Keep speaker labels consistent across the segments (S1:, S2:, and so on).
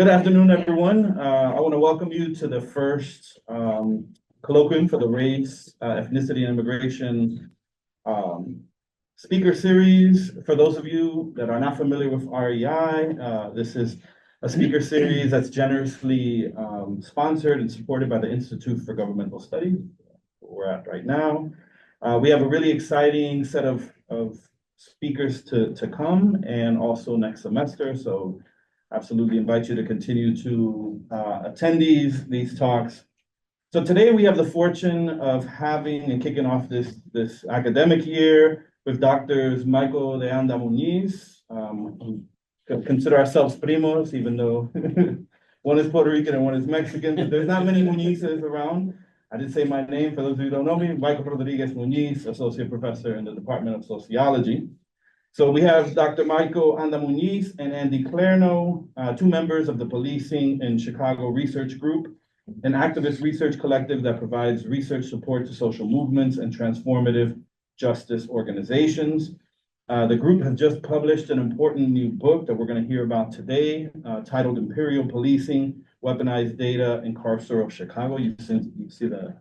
S1: Good afternoon, everyone. I want to welcome you to the first colloquium for the Race, Ethnicity, and Immigration speaker series. For those of you that are not familiar with REI, this is a speaker series that's generously sponsored and supported by the Institute for Governmental Studies, where we're at right now. We have a really exciting set of speakers to come, and also next semester. So absolutely invite you to continue to attend these talks. So today we have the fortune of having and kicking off this academic year with Doctors Michael de Anda Muñiz. We consider ourselves primos, even though one is Puerto Rican and one is Mexican. There's not many Muñizes around. I did say my name for those of you who don't know me, Michael Rodriguez Muñiz, Associate Professor in the Department of Sociology. So we have Dr. Michael Anda Muñiz and Andy Clarno, two members of the Policing in Chicago Research Group, an activist research collective that provides research support to social movements and transformative justice organizations. The group has just published an important new book that we're going to hear about today, titled Imperial Policing, Weaponized Data in Carceral Chicago. You see the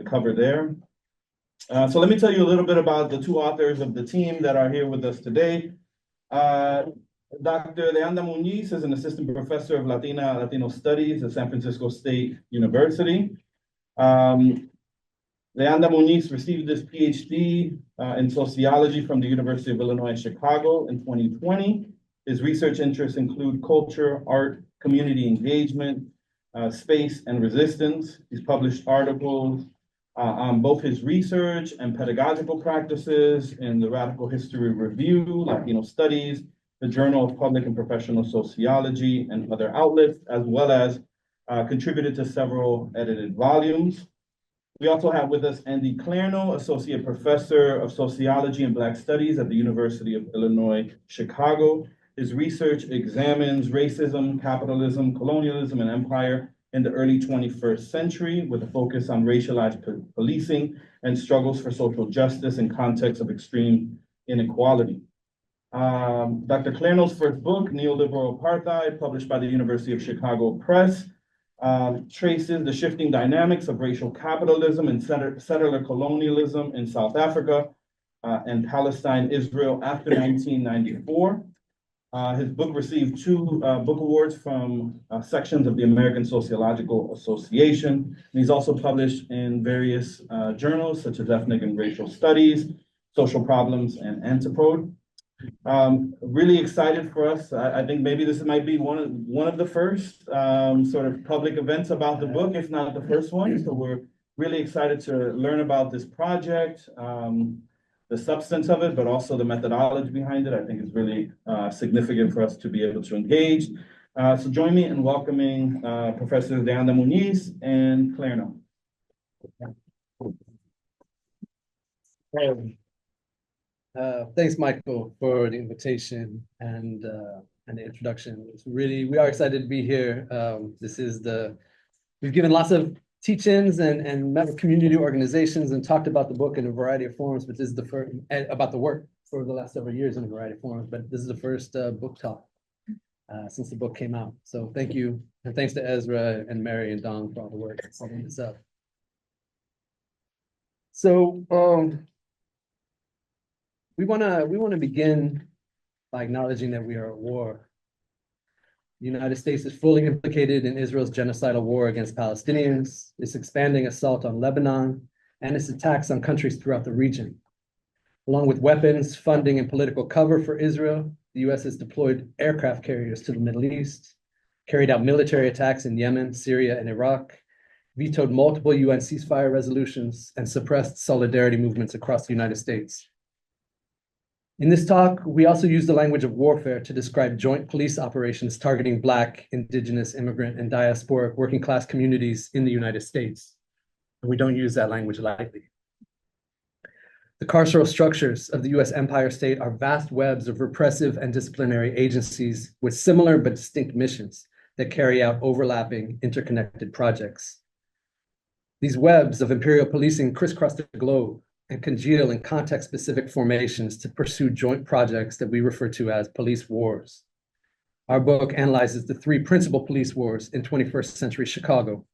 S1: cover there. So let me tell you a little bit about the two authors of the team that are here with us today. Dr. de Anda Muñiz is an assistant professor of Latino Studies at San Francisco State University. De Anda Muñiz received his PhD in sociology from the University of Illinois Chicago in 2020. His research interests include culture, art, community engagement, space, and resistance. He's published articles on both his research and pedagogical practices in the Radical History Review, Latino Studies, the Journal of Public and Professional Sociology, and other outlets, as well as contributed to several edited volumes. We also have with us Andy Clarno, Associate Professor of Sociology and Black Studies at the University of Illinois, Chicago. His research examines racism, capitalism, colonialism, and empire in the early 21st century, with a focus on racialized policing and struggles for social justice in context of extreme inequality. Dr. Clarno's first book, Neoliberal Apartheid, published by the University of Chicago Press, traces the shifting dynamics of racial capitalism and settler colonialism in South Africa and Palestine, Israel after 1994. His book received two book awards from sections of the American Sociological Association. And he's also published in various journals such as Ethnic and Racial Studies, Social Problems, and Antipode. Really excited for us. I think maybe this might be one of the first sort of public events about the book, if not the first one. So we're really excited to learn about this project. The substance of it, but also the methodology behind it, I think is really significant for us to be able to engage. So join me in welcoming Professors de Anda Muñiz and Clarno.
S2: Thanks, Michael, for the invitation and the introduction. We are excited to be here. We've given lots of teach-ins and met with community organizations and talked about the book in a variety of forms, but this is the first about the work for the last several years in a variety of forms, but this is the first book talk since the book came out. So thank you, and thanks to Ezra and Mary and Don for all the work setting this up. So we wanna begin by acknowledging that we are at war. The United States is fully implicated in Israel's genocidal war against Palestinians, its expanding assault on Lebanon, and its attacks on countries throughout the region. Along with weapons, funding, and political cover for Israel, the U.S. has deployed aircraft carriers to the Middle East, carried out military attacks in Yemen, Syria, and Iraq, vetoed multiple UN ceasefire resolutions, and suppressed solidarity movements across the United States. In this talk, we also use the language of warfare to describe joint police operations targeting Black, Indigenous, immigrant, and diasporic working class communities in the United States. And we don't use that language lightly. The carceral structures of the US empire state are vast webs of repressive and disciplinary agencies with similar but distinct missions that carry out overlapping, interconnected projects. These webs of imperial policing crisscross the globe and congeal in context-specific formations to pursue joint projects that we refer to as police wars. Our book analyzes the three principal police wars in 21st century Chicago: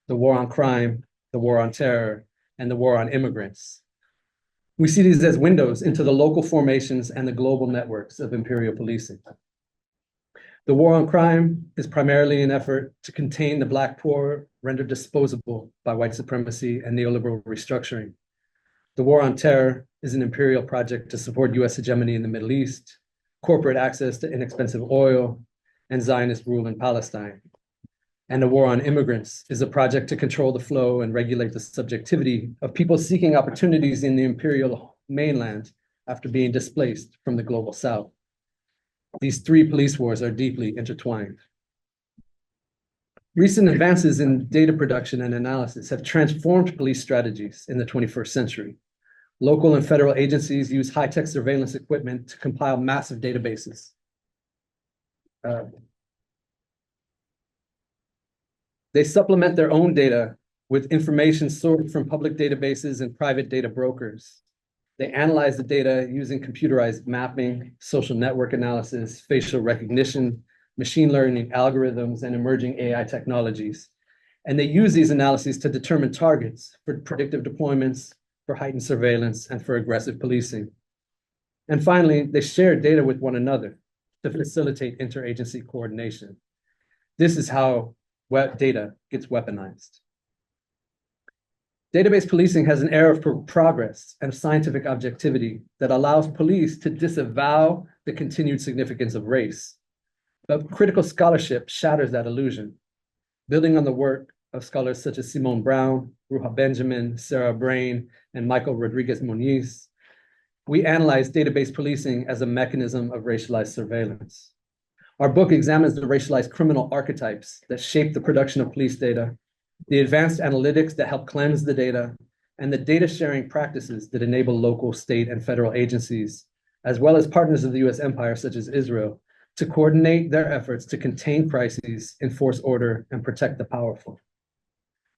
S2: the war on crime, the war on terror, and the war on immigrants. We see these as windows into the local formations and the global networks of imperial policing. The war on crime is primarily an effort to contain the Black poor rendered disposable by white supremacy and neoliberal restructuring. The war on terror is an imperial project to support US hegemony in the Middle East, corporate access to inexpensive oil, and Zionist rule in Palestine. And the war on immigrants is a project to control the flow and regulate the subjectivity of people seeking opportunities in the imperial mainland after being displaced from the global South. These three police wars are deeply intertwined. Recent advances in data production and analysis have transformed police strategies in the 21st century. Local and federal agencies use high-tech surveillance equipment to compile massive databases. They supplement their own data with information sorted from public databases and private data brokers. They analyze the data using computerized mapping, social network analysis, facial recognition, machine learning algorithms, and emerging AI technologies. And they use these analyses to determine targets for predictive deployments, for heightened surveillance, and for aggressive policing. And finally, they share data with one another to facilitate interagency coordination. This is how data gets weaponized. Database policing has an air of progress and scientific objectivity that allows police to disavow the continued significance of race. But critical scholarship shatters that illusion. Building on the work of scholars such as Simone Brown, Ruha Benjamin, Sarah Brain, and Michael Rodriguez Muñiz, we analyze database policing as a mechanism of racialized surveillance. Our book examines the racialized criminal archetypes that shape the production of police data, the advanced analytics that help cleanse the data, and the data sharing practices that enable local, state, and federal agencies, as well as partners of the US empire such as Israel, to coordinate their efforts to contain crises, enforce order, and protect the powerful.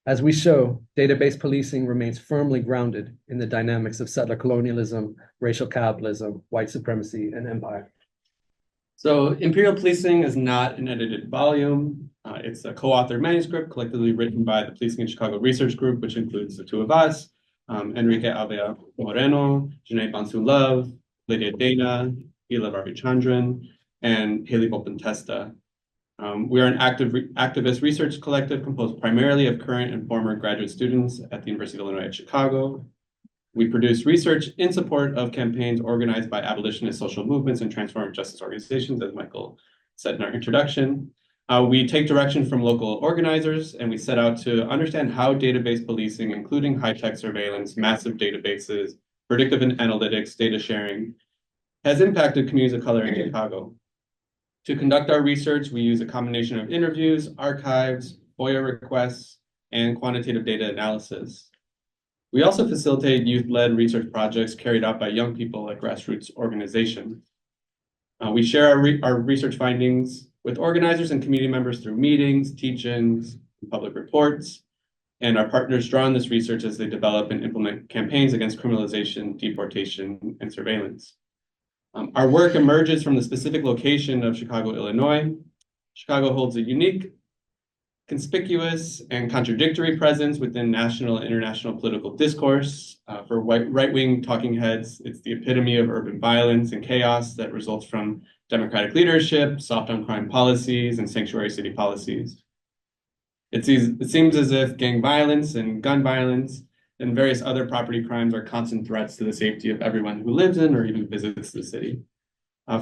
S2: As we show, database policing remains firmly grounded in the dynamics of settler colonialism, racial capitalism, white supremacy, and empire.
S3: So Imperial Policing is not an edited volume. It's a co-authored manuscript collectively written by the Policing in Chicago Research Group, which includes the two of us, Enrique Avea Moreno, Janae Bansu-Love, Lydia Dana, Ila Ravichandran, and Haley Volpin-Testa. We are an activist research collective composed primarily of current and former graduate students at the University of Illinois at Chicago. We produce research in support of campaigns organized by abolitionist social movements and transformative justice organizations, as Michael said in our introduction. We take direction from local organizers, and we set out to understand how database policing, including high-tech surveillance, massive databases, predictive analytics, data sharing, has impacted communities of color in Chicago. To conduct our research, we use a combination of interviews, archives, FOIA requests, and quantitative data analysis. We also facilitate youth-led research projects carried out by young people at grassroots organizations. We share our research findings with organizers and community members through meetings, teach-ins, and public reports, and our partners draw on this research as they develop and implement campaigns against criminalization, deportation, and surveillance. Our work emerges from the specific location of Chicago, Illinois. Chicago holds a unique, conspicuous, and contradictory presence within national and international political discourse. For right-wing talking heads, it's the epitome of urban violence and chaos that results from democratic leadership, soft on crime policies, and sanctuary city policies. It seems as if gang violence and gun violence and various other property crimes are constant threats to the safety of everyone who lives in or even visits the city.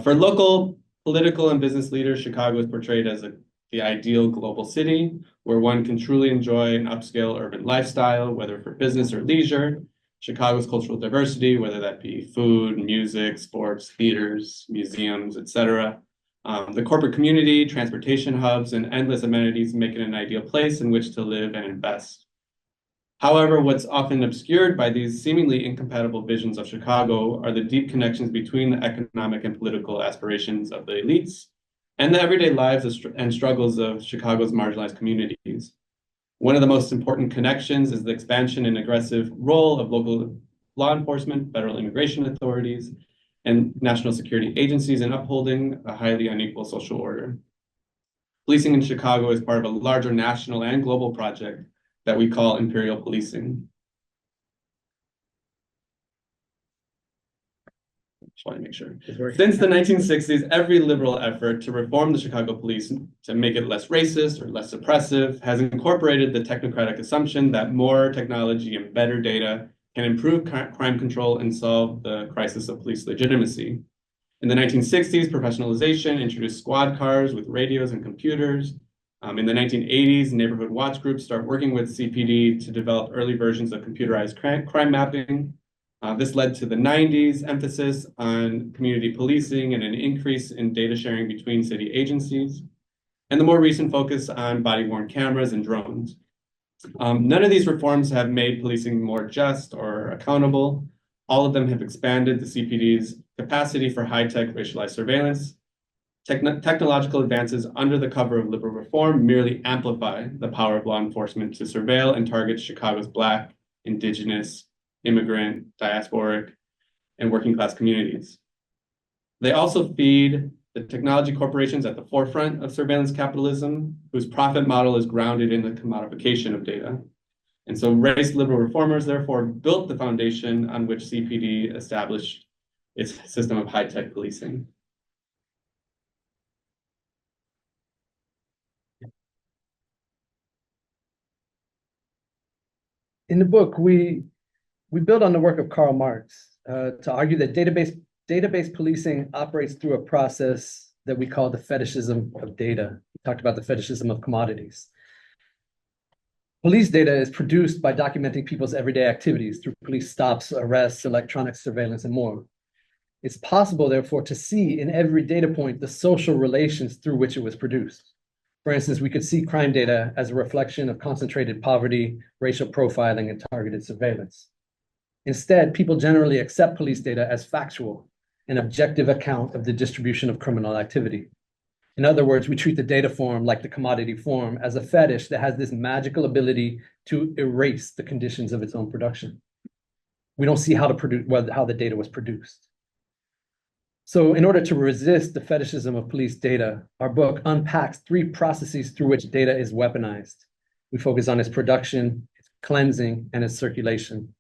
S3: For local political and business leaders, Chicago is portrayed as the ideal global city where one can truly enjoy an upscale urban lifestyle, whether for business or leisure. Chicago's cultural diversity, whether that be food, music, sports, theaters, museums, etc. The corporate community, transportation hubs, and endless amenities make it an ideal place in which to live and invest. However, what's often obscured by these seemingly incompatible visions of Chicago are the deep connections between the economic and political aspirations of the elites and the everyday lives and struggles of Chicago's marginalized communities. One of the most important connections is the expansion and aggressive role of local law enforcement, federal immigration authorities, and national security agencies in upholding a highly unequal social order. Policing in Chicago is part of a larger national and global project that we call Imperial Policing. Just want to make sure. Since the 1960s, every liberal effort to reform the Chicago police to make it less racist or less oppressive has incorporated the technocratic assumption that more technology and better data can improve crime control and solve the crisis of police legitimacy. In the 1960s, professionalization introduced squad cars with radios and computers. In the 1980s, neighborhood watch groups start working with CPD to develop early versions of computerized crime mapping. This led to the 90s emphasis on community policing and an increase in data sharing between city agencies, and the more recent focus on body-worn cameras and drones. None of these reforms have made policing more just or accountable. All of them have expanded the CPD's capacity for high-tech racialized surveillance. Technological advances under the cover of liberal reform merely amplify the power of law enforcement to surveil and target Chicago's Black, Indigenous, immigrant, diasporic, and working class communities. They also feed the technology corporations at the forefront of surveillance capitalism, whose profit model is grounded in the commodification of data. And so race liberal reformers therefore built the foundation on which CPD established its system of high-tech policing.
S2: In the book, we build on the work of Karl Marx to argue that database policing operates through a process that we call the fetishism of data. We talked about the fetishism of commodities. Police data is produced by documenting people's everyday activities through police stops, arrests, electronic surveillance, and more. It's possible, therefore, to see in every data point the social relations through which it was produced. For instance, we could see crime data as a reflection of concentrated poverty, racial profiling, and targeted surveillance. Instead, people generally accept police data as factual, an objective account of the distribution of criminal activity. In other words, we treat the data form like the commodity form as a fetish that has this magical ability to erase the conditions of its own production. We don't see how the data was produced. So in order to resist the fetishism of police data, our book unpacks 3 processes through which data is weaponized. We focus on its production, its cleansing, and its circulation.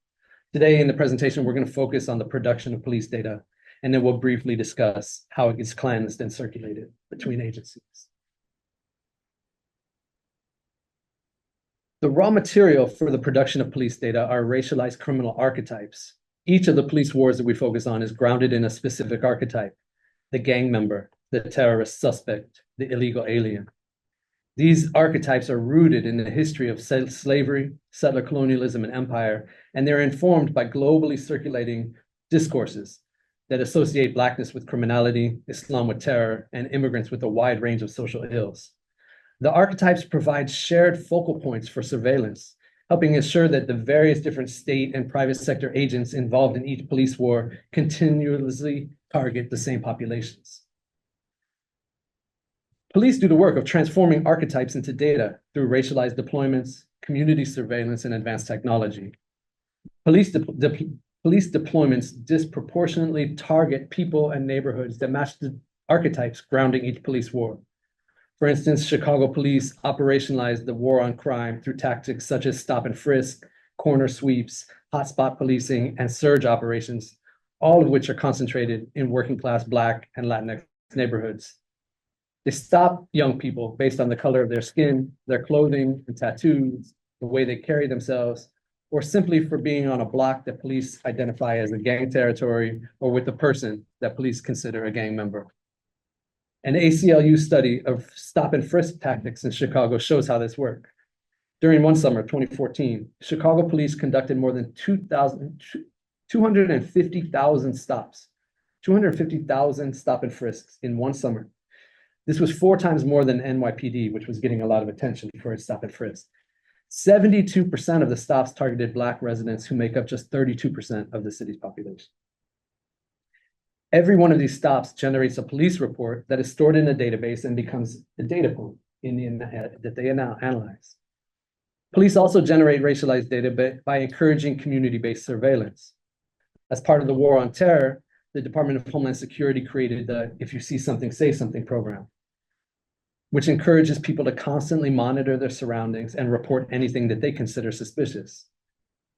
S2: Today in the presentation, we're going to focus on the production of police data, and then we'll briefly discuss how it gets cleansed and circulated between agencies. The raw material for the production of police data are racialized criminal archetypes. Each of the police wars that we focus on is grounded in a specific archetype: the gang member, the terrorist suspect, the illegal alien. These archetypes are rooted in the history of slavery, settler colonialism, and empire, and they're informed by globally circulating discourses that associate Blackness with criminality, Islam with terror, and immigrants with a wide range of social ills. The archetypes provide shared focal points for surveillance, helping ensure that the various different state and private sector agents involved in each police war continuously target the same populations. Police do the work of transforming archetypes into data through racialized deployments, community surveillance, and advanced technology. Police deployments disproportionately target people and neighborhoods that match the archetypes grounding each police war. For instance, Chicago police operationalized the war on crime through tactics such as stop and frisk, corner sweeps, hotspot policing, and surge operations, all of which are concentrated in working class Black and Latinx neighborhoods. They stop young people based on the color of their skin, their clothing and tattoos, the way they carry themselves, or simply for being on a block that police identify as a gang territory, or with a person that police consider a gang member. An ACLU study of stop and frisk tactics in Chicago shows how this worked. During one summer, 2014, Chicago police conducted more than 250,000 stops, 250,000 stop and frisks in one summer. This was 4 times more than NYPD, which was getting a lot of attention for its stop and frisk. 72% of the stops targeted Black residents, who make up just 32% of the city's population. Every one of these stops generates a police report that is stored in a database and becomes a data point that they now analyze. Police also generate racialized data by encouraging community-based surveillance. As part of the war on terror, the Department of Homeland Security created the If You See Something, Say Something program, which encourages people to constantly monitor their surroundings and report anything that they consider suspicious.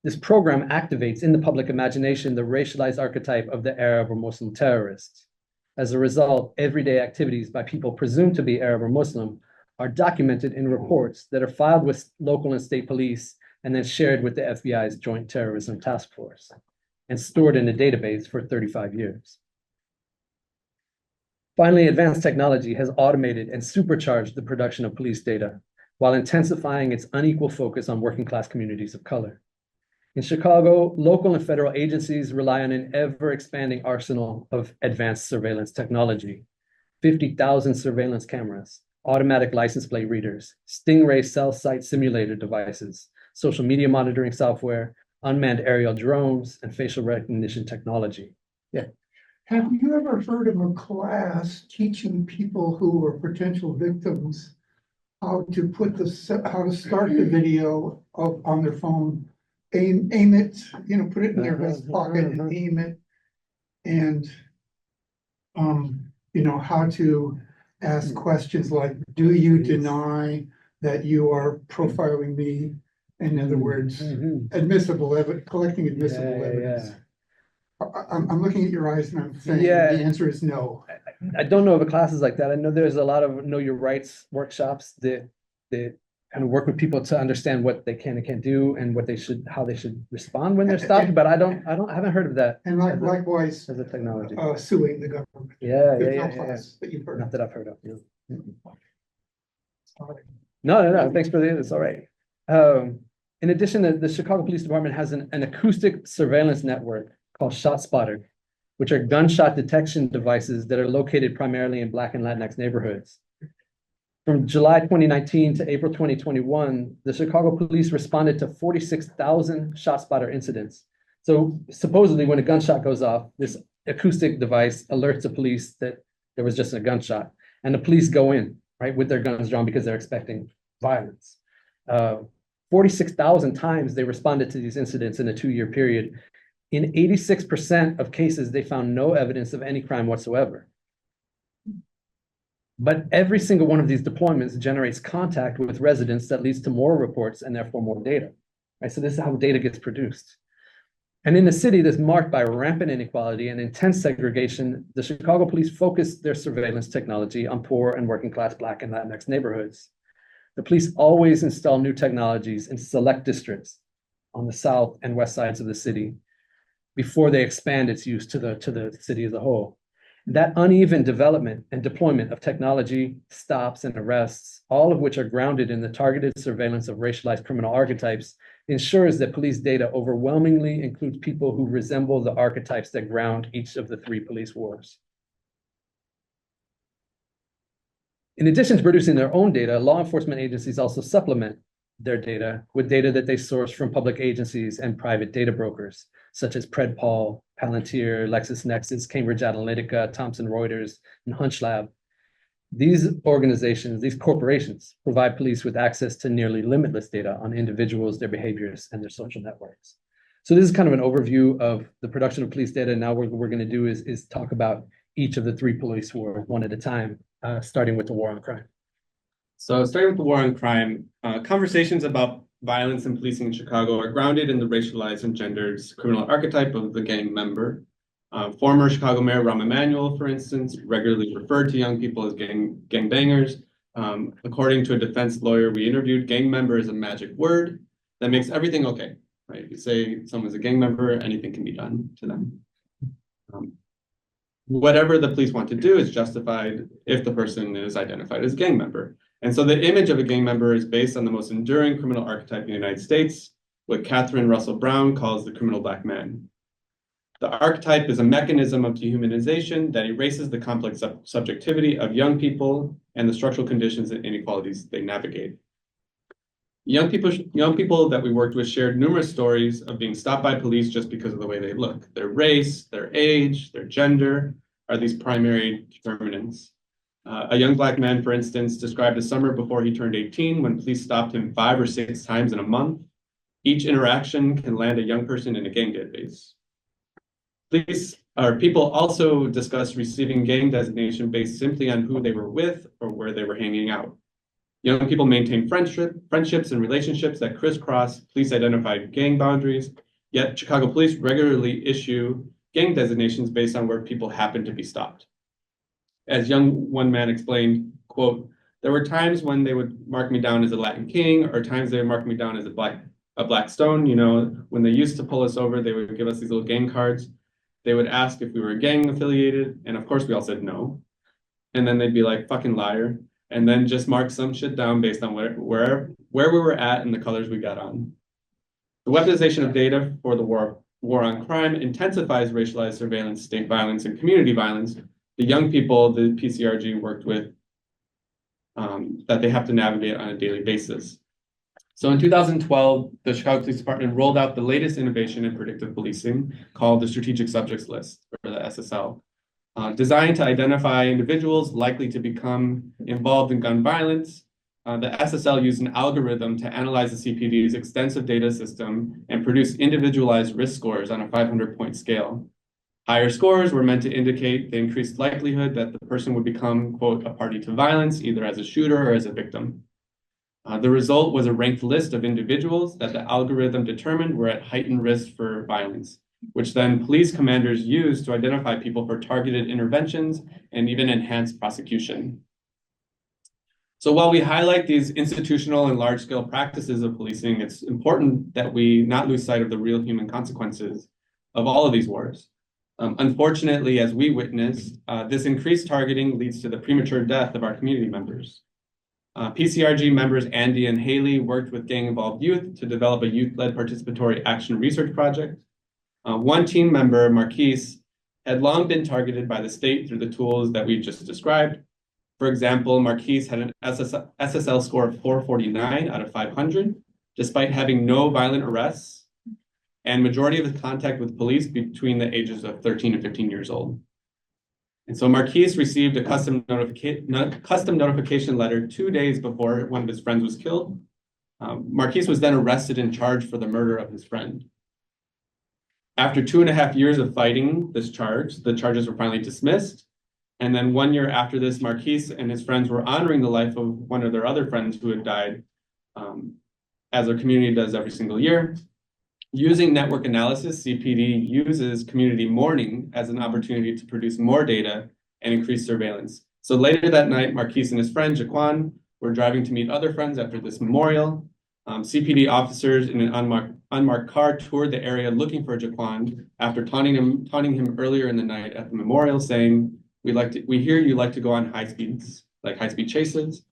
S2: This program activates in the public imagination the racialized archetype of the Arab or Muslim terrorist. As a result, everyday activities by people presumed to be Arab or Muslim are documented in reports that are filed with local and state police and then shared with the FBI's Joint Terrorism Task Force and stored in a database for 35 years. Finally, advanced technology has automated and supercharged the production of police data while intensifying its unequal focus on working class communities of color. In Chicago, local and federal agencies rely on an ever-expanding arsenal of advanced surveillance technology, 50,000 surveillance cameras, automatic license plate readers, Stingray cell site simulator devices, social media monitoring software, unmanned aerial drones, and facial recognition technology. Yeah.
S4: Have you ever heard of a class teaching people who are potential victims how to how to start the video on their phone, aim it, put it in their vest pocket and aim it, and how to ask questions like, do you deny that you are profiling me? In other words, collecting admissible evidence. I'm looking at your eyes and I'm saying the answer is no.
S2: I don't know of a classes like that. I know there's a lot of know your rights workshops that kind of work with people to understand what they can and can't do and how they should respond when they're stopped. But I haven't heard of that.
S4: And likewise,
S2: as a technology,
S4: suing the government.
S2: Yeah.
S4: Class that you've heard.
S2: Not that I've heard of. No. Thanks for the. It's all right. In addition, the Chicago Police Department has an acoustic surveillance network called ShotSpotter, which are gunshot detection devices that are located primarily in Black and Latinx neighborhoods. From July 2019 to April 2021, the Chicago police responded to 46,000 ShotSpotter incidents. So supposedly when a gunshot goes off, this acoustic device alerts the police that there was just a gunshot, and the police go in, right, with their guns drawn because they're expecting violence. 46,000 times they responded to these incidents in a 2-year period. In 86% of cases, they found no evidence of any crime whatsoever. But every single one of these deployments generates contact with residents that leads to more reports and therefore more data. Right? So this is how data gets produced. And in the city that's marked by rampant inequality and intense segregation, the Chicago police focused their surveillance technology on poor and working class Black and Latinx neighborhoods. The police always install new technologies in select districts on the south and west sides of the city before they expand its use to the city as a whole. That uneven development and deployment of technology, stops, and arrests, all of which are grounded in the targeted surveillance of racialized criminal archetypes, ensures that police data overwhelmingly includes people who resemble the archetypes that ground each of the 3 police wars. In addition to producing their own data, law enforcement agencies also supplement their data with data that they source from public agencies and private data brokers, such as PredPol, Palantir, LexisNexis, Cambridge Analytica, Thomson Reuters, and HunchLab. These organizations, these corporations, provide police with access to nearly limitless data on individuals, their behaviors, and their social networks. So this is kind of an overview of the production of police data. Now what we're going to do is talk about each of the 3 police wars one at a time, starting with the war on crime.
S3: So starting with the war on crime, conversations about violence and policing in Chicago are grounded in the racialized and gendered criminal archetype of the gang member. Former Chicago Mayor Rahm Emanuel, for instance, regularly referred to young people as gangbangers. According to a defense lawyer we interviewed, gang member is a magic word that makes everything okay, right? If you say someone's a gang member, anything can be done to them. Whatever the police want to do is justified if the person is identified as a gang member. And so the image of a gang member is based on the most enduring criminal archetype in the United States, what Catherine Russell Brown calls the criminal Black man. The archetype is a mechanism of dehumanization that erases the complex subjectivity of young people and the structural conditions and inequalities they navigate. Young people that we worked with shared numerous stories of being stopped by police just because of the way they look. Their race, their age, their gender are these primary determinants. A young Black man, for instance, described a summer before he turned 18 when police stopped him 5 or 6 times in a month. Each interaction can land a young person in a gang database. Police People also discussed receiving gang designation based simply on who they were with or where they were hanging out. Young people maintain friendships and relationships that crisscross police-identified gang boundaries, yet Chicago police regularly issue gang designations based on where people happen to be stopped. As one man explained, quote, "There were times when they would mark me down as a Latin king, or times they would mark me down as a black stone. You know, when they used to pull us over, they would give us these little gang cards. They would ask if we were gang affiliated, and of course we all said no. And then they'd be like, fucking liar, and then just mark some shit down based on where we were at and the colors we got on. The weaponization of data for the war on crime intensifies racialized surveillance, state violence, and community violence. The young people the PCRG worked with that they have to navigate on a daily basis. So in 2012, the Chicago Police Department rolled out the latest innovation in predictive policing called the Strategic Subjects List, or the SSL, designed to identify individuals likely to become involved in gun violence. The SSL used an algorithm to analyze the CPD's extensive data system and produce individualized risk scores on a 500-point scale. Higher scores were meant to indicate the increased likelihood that the person would become, quote, a party to violence, either as a shooter or as a victim. The result was a ranked list of individuals that the algorithm determined were at heightened risk for violence, which then police commanders used to identify people for targeted interventions and even enhanced prosecution. So while we highlight these institutional and large-scale practices of policing, it's important that we not lose sight of the real human consequences of all of these wars. Unfortunately, as we witnessed, this increased targeting leads to the premature death of our community members. PCRG members Andy and Haley worked with gang-involved youth to develop a youth-led participatory action research project. One team member, Marquise, had long been targeted by the state through the tools that we just described. For example, Marquise had an SSL score of 449 out of 500, despite having no violent arrests, and majority of his contact with police between the ages of 13 and 15 years old. And so Marquise received a custom notification letter 2 days before one of his friends was killed. Marquise was then arrested and charged for the murder of his friend. After 2.5 years of fighting this charge, the charges were finally dismissed. And then 1 year after this, Marquise and his friends were honoring the life of one of their other friends who had died, as our community does every single year. Using network analysis, CPD uses community mourning as an opportunity to produce more data and increase surveillance. So later that night, Marquise and his friend, Jaquan, were driving to meet other friends after this memorial. CPD officers in an unmarked car toured the area looking for Jaquan after taunting him earlier in the night at the memorial, saying, we hear you like to go on high-speed chases.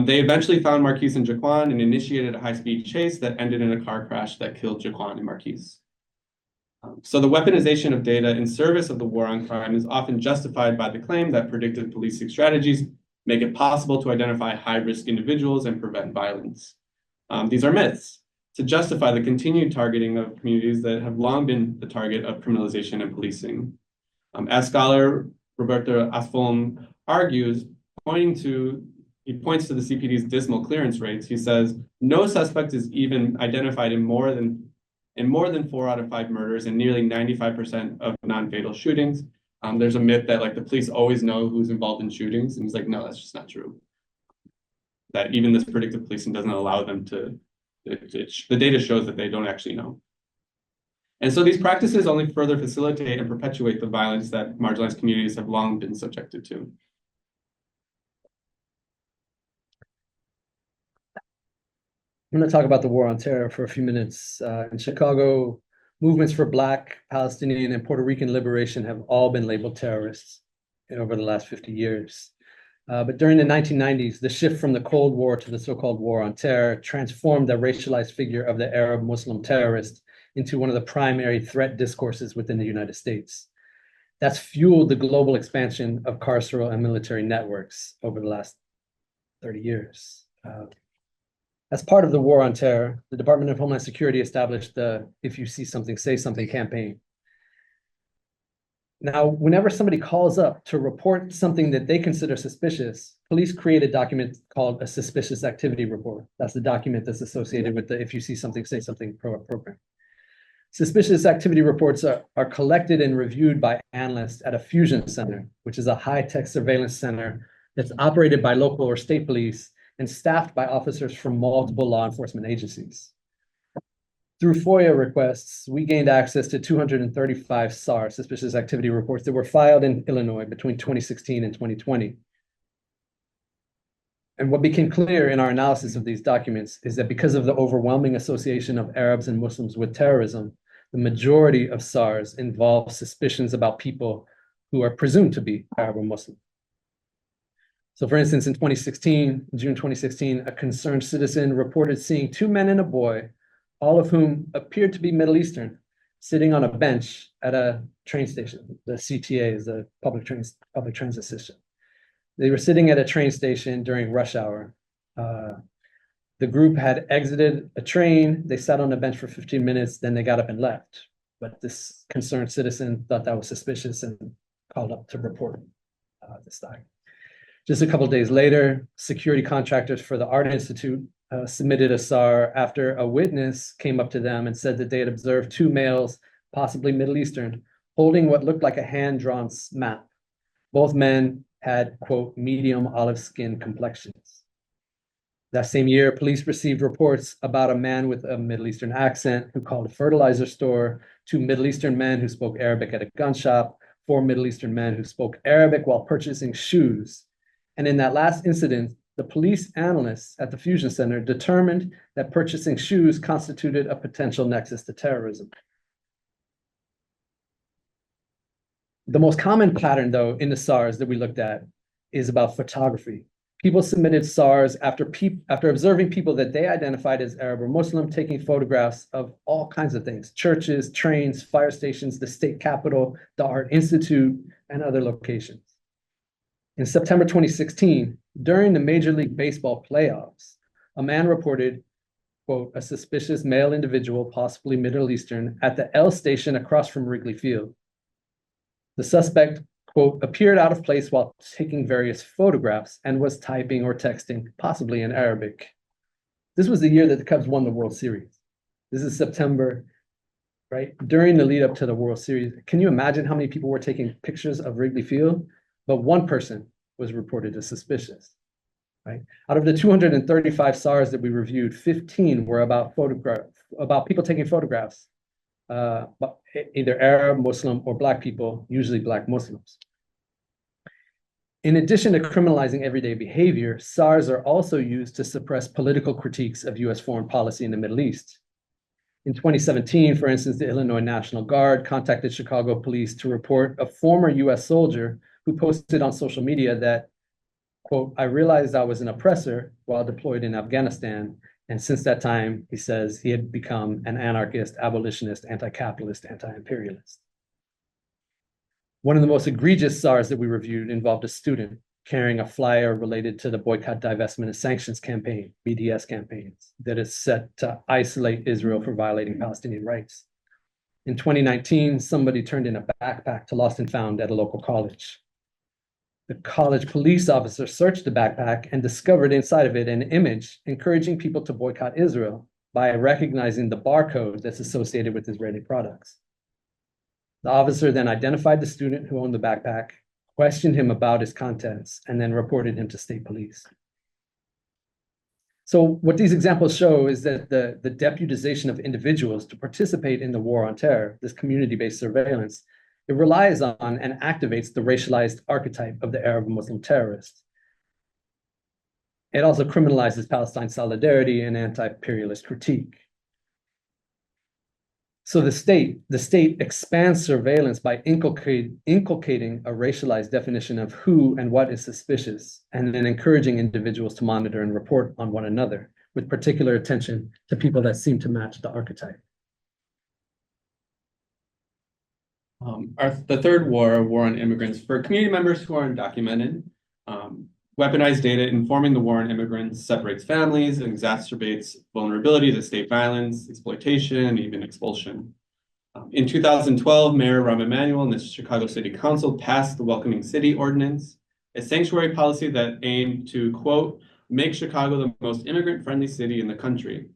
S3: They eventually found Marquise and Jaquan and initiated a high-speed chase that ended in a car crash that killed Jaquan and Marquise. So the weaponization of data in service of the war on crime is often justified by the claim that predictive policing strategies make it possible to identify high-risk individuals and prevent violence. These are myths to justify the continued targeting of communities that have long been the target of criminalization and policing. As scholar Roberto Asfom argues, he points to the CPD's dismal clearance rates. He says, no suspect is even identified in more than 4 out of 5 murders and nearly 95% of non-fatal shootings. There's a myth that the police always know who's involved in shootings. And he's like, no, that's just not true. That even this predictive policing doesn't allow them to, the data shows that they don't actually know. And so these practices only further facilitate and perpetuate the violence that marginalized communities have long been subjected to.
S2: I'm going to talk about the war on terror for a few minutes. In Chicago, movements for Black, Palestinian, and Puerto Rican liberation have all been labeled terrorists over the last 50 years. But during the 1990s, the shift from the Cold War to the so-called war on terror transformed the racialized figure of the Arab Muslim terrorist into one of the primary threat discourses within the United States. That's fueled the global expansion of carceral and military networks over the last 30 years. As part of the war on terror, the Department of Homeland Security established the "If You See Something, Say Something" campaign. Now, whenever somebody calls up to report something that they consider suspicious, police create a document called a suspicious activity report. That's the document that's associated with the "If You See Something, Say Something" program. Suspicious activity reports are collected and reviewed by analysts at a fusion center, which is a high-tech surveillance center that's operated by local or state police and staffed by officers from multiple law enforcement agencies. Through FOIA requests, we gained access to 235 SAR, suspicious activity reports, that were filed in Illinois between 2016 and 2020. And what became clear in our analysis of these documents is that because of the overwhelming association of Arabs and Muslims with terrorism, the majority of SARs involve suspicions about people who are presumed to be Arab or Muslim. So for instance, in June 2016, a concerned citizen reported seeing two men and a boy, all of whom appeared to be Middle Eastern, sitting on a bench at a train station. The CTA is the public transit system. They were sitting at a train station during rush hour. The group had exited a train. They sat on a bench for 15 minutes, then they got up and left. But this concerned citizen thought that was suspicious and called up to report this time. Just a couple of days later, security contractors for the Art Institute submitted a SAR after a witness came up to them and said that they had observed two males, possibly Middle Eastern, holding what looked like a hand-drawn map. Both men had, quote, medium olive skin complexions. That same year, police received reports about a man with a Middle Eastern accent who called a fertilizer store, two Middle Eastern men who spoke Arabic at a gun shop, four Middle Eastern men who spoke Arabic while purchasing shoes. And in that last incident, the police analysts at the Fusion Center determined that purchasing shoes constituted a potential nexus to terrorism. The most common pattern, though, in the SARs that we looked at is about photography. People submitted SARs after observing people that they identified as Arab or Muslim taking photographs of all kinds of things: churches, trains, fire stations, the state capitol, the Art Institute, and other locations. In September 2016, during the Major League Baseball playoffs, a man reported, quote, a suspicious male individual, possibly Middle Eastern, at the L station across from Wrigley Field. The suspect, quote, appeared out of place while taking various photographs and was typing or texting, possibly in Arabic. This was the year that the Cubs won the World Series. This is September, right? During the lead up to the World Series, can you imagine how many people were taking pictures of Wrigley Field? But one person was reported as suspicious, right? Out of the 235 SARs that we reviewed, 15 were about people taking photographs, but either Arab, Muslim, or Black people, usually Black Muslims. In addition to criminalizing everyday behavior, SARs are also used to suppress political critiques of US foreign policy in the Middle East. In 2017, for instance, the Illinois National Guard contacted Chicago police to report a former US soldier who posted on social media that, quote, I realized I was an oppressor while deployed in Afghanistan. And since that time, he says he had become an anarchist, abolitionist, anti-capitalist, anti-imperialist. One of the most egregious SARs that we reviewed involved a student carrying a flyer related to the Boycott, Divestment, and Sanctions campaign, BDS campaigns, that is set to isolate Israel for violating Palestinian rights. In 2019, somebody turned in a backpack to Lost and Found at a local college. The college police officer searched the backpack and discovered inside of it an image encouraging people to boycott Israel by recognizing the barcode that's associated with Israeli products. The officer then identified the student who owned the backpack, questioned him about his contents, and then reported him to state police. So what these examples show is that the deputization of individuals to participate in the war on terror, this community-based surveillance, it relies on and activates the racialized archetype of the Arab Muslim terrorist. It also criminalizes Palestine solidarity and anti-imperialist critique. So the state expands surveillance by inculcating a racialized definition of who and what is suspicious, and then encouraging individuals to monitor and report on one another, with particular attention to people that seem to match the archetype.
S3: The third war on immigrants, for community members who are undocumented, weaponized data informing the war on immigrants separates families and exacerbates vulnerability to state violence, exploitation, and even expulsion. In 2012, Mayor Rahm Emanuel and the Chicago City Council passed the Welcoming City Ordinance, a sanctuary policy that aimed to, quote, make Chicago the most immigrant-friendly city in the country.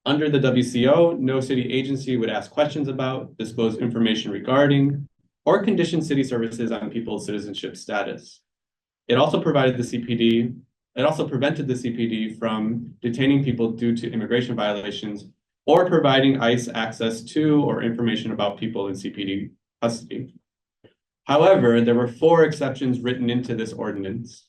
S3: Under the WCO, no city agency would ask questions about, disclose information regarding, or condition city services on people's citizenship status. It also prevented the CPD from detaining people due to immigration violations or providing ICE access to or information about people in CPD custody. However, there were 4 exceptions written into this ordinance.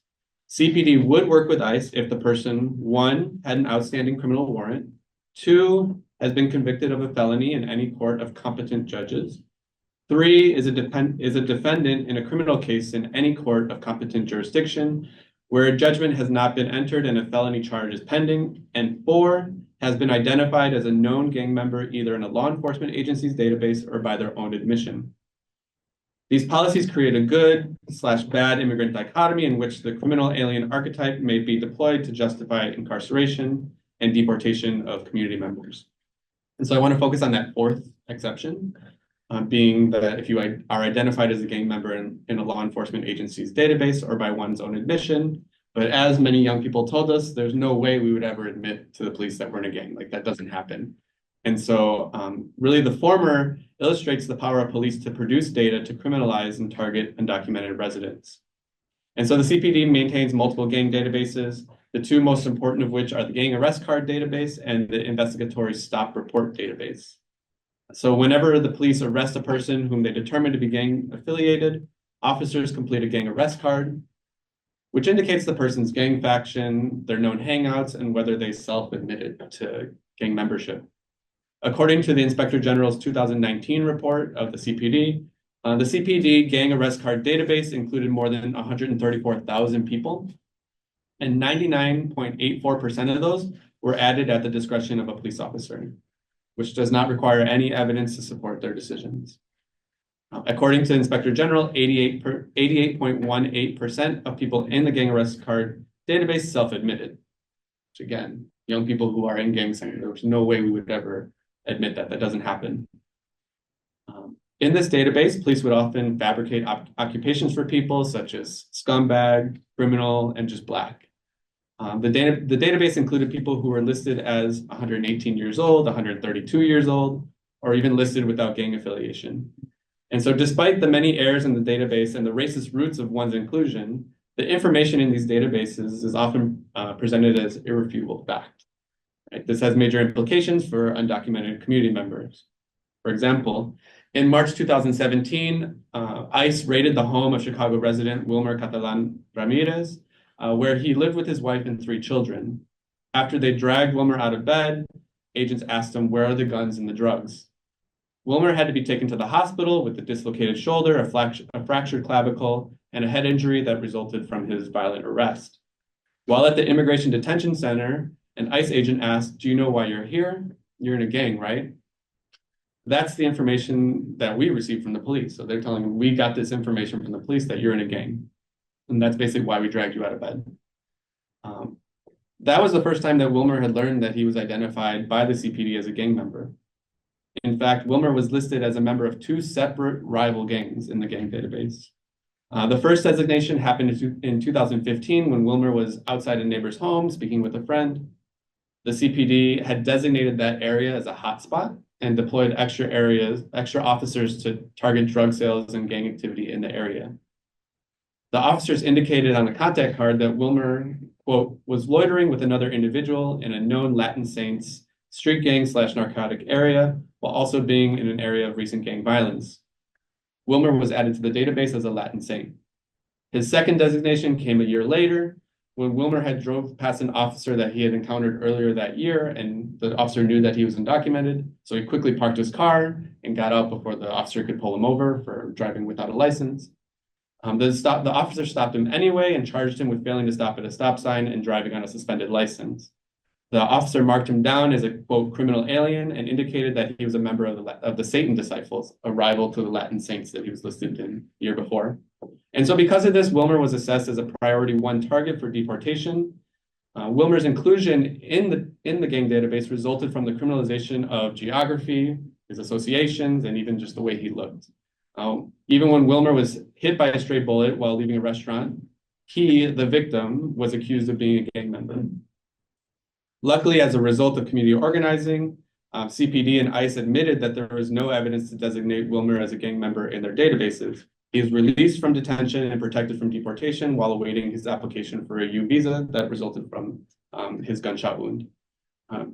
S3: CPD would work with ICE if the person, 1, had an outstanding criminal warrant, 2, has been convicted of a felony in any court of competent judges, 3, is a defendant in a criminal case in any court of competent jurisdiction where a judgment has not been entered and a felony charge is pending, and 4, has been identified as a known gang member either in a law enforcement agency's database or by their own admission. These policies create a good/bad immigrant dichotomy in which the criminal alien archetype may be deployed to justify incarceration and deportation of community members. And so I want to focus on that 4th exception, being that if you are identified as a gang member in a law enforcement agency's database or by one's own admission. But as many young people told us, there's no way we would ever admit to the police that we're in a gang. Like, that doesn't happen. And so really the former illustrates the power of police to produce data to criminalize and target undocumented residents. And so the CPD maintains multiple gang databases, the 2 most important of which are the gang arrest card database and the investigatory stop report database. So whenever the police arrest a person whom they determine to be gang affiliated, officers complete a gang arrest card, which indicates the person's gang faction, their known hangouts, and whether they self-admitted to gang membership. According to the Inspector General's 2019 report of the CPD gang arrest card database included more than 134,000 people, and 99.84% of those were added at the discretion of a police officer, which does not require any evidence to support their decisions. According to Inspector General, 88.18% of people in the gang arrest card database self-admitted, which again, young people who are in gangs, there's no way we would ever admit that. That doesn't happen. In this database, police would often fabricate occupations for people such as scumbag, criminal, and just black. The database included people who were listed as 118 years old, 132 years old, or even listed without gang affiliation. And so despite the many errors in the database and the racist roots of one's inclusion, the information in these databases is often presented as irrefutable fact. Right? This has major implications for undocumented community members. For example, in March 2017, ICE raided the home of Chicago resident Wilmer Catalan Ramirez, where he lived with his wife and 3 children. After they dragged Wilmer out of bed, agents asked him, "Where are the guns and the drugs?" Wilmer had to be taken to the hospital with a dislocated shoulder, a fractured clavicle, and a head injury that resulted from his violent arrest. While at the Immigration Detention Center, an ICE agent asked, "Do you know why you're here? You're in a gang, right?" That's the information that we received from the police. So they're telling him, "We got this information from the police that you're in a gang. And that's basically why we dragged you out of bed." That was the first time that Wilmer had learned that he was identified by the CPD as a gang member. In fact, Wilmer was listed as a member of 2 separate rival gangs in the gang database. The first designation happened in 2015 when Wilmer was outside a neighbor's home speaking with a friend. The CPD had designated that area as a hotspot and deployed extra officers to target drug sales and gang activity in the area. The officers indicated on the contact card that Wilmer, quote, was loitering with another individual in a known Latin Saints street gang/narcotic area, while also being in an area of recent gang violence. Wilmer was added to the database as a Latin Saint. His second designation came a year later, when Wilmer had drove past an officer that he had encountered earlier that year, and the officer knew that he was undocumented, so he quickly parked his car and got out before the officer could pull him over for driving without a license. The officer stopped him anyway and charged him with failing to stop at a stop sign and driving on a suspended license. The officer marked him down as a, quote, criminal alien and indicated that he was a member of the Satan Disciples, a rival to the Latin Saints that he was listed in the year before. And so because of this, Wilmer was assessed as a priority 1 target for deportation. Wilmer's inclusion in the gang database resulted from the criminalization of geography, his associations, and even just the way he looked. Even when Wilmer was hit by a stray bullet while leaving a restaurant, he, the victim, was accused of being a gang member. Luckily, as a result of community organizing, CPD and ICE admitted that there was no evidence to designate Wilmer as a gang member in their databases. He was released from detention and protected from deportation while awaiting his application for a U visa that resulted from his gunshot wound.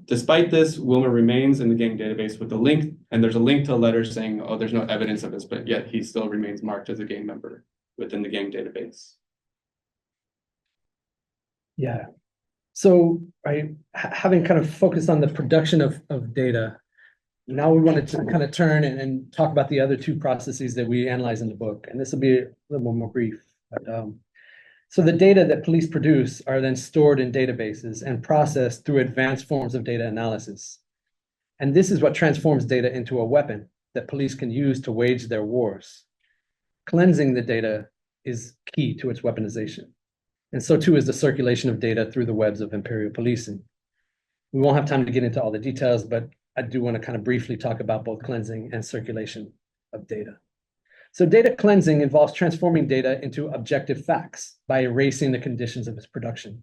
S3: Despite this, Wilmer remains in the gang database with a link, and there's a link to a letter saying, oh, there's no evidence of this, but yet he still remains marked as a gang member within the gang database.
S2: Yeah. So, right, having kind of focused on the production of data, now we wanted to kind of turn and talk about the other two processes that we analyze in the book. And this will be a little more brief. But, so the data that police produce are then stored in databases and processed through advanced forms of data analysis. And this is what transforms data into a weapon that police can use to wage their wars. Cleansing the data is key to its weaponization. And so too is the circulation of data through the webs of Imperial Policing. We won't have time to get into all the details, but I do want to kind of briefly talk about both cleansing and circulation of data. So data cleansing involves transforming data into objective facts by erasing the conditions of its production.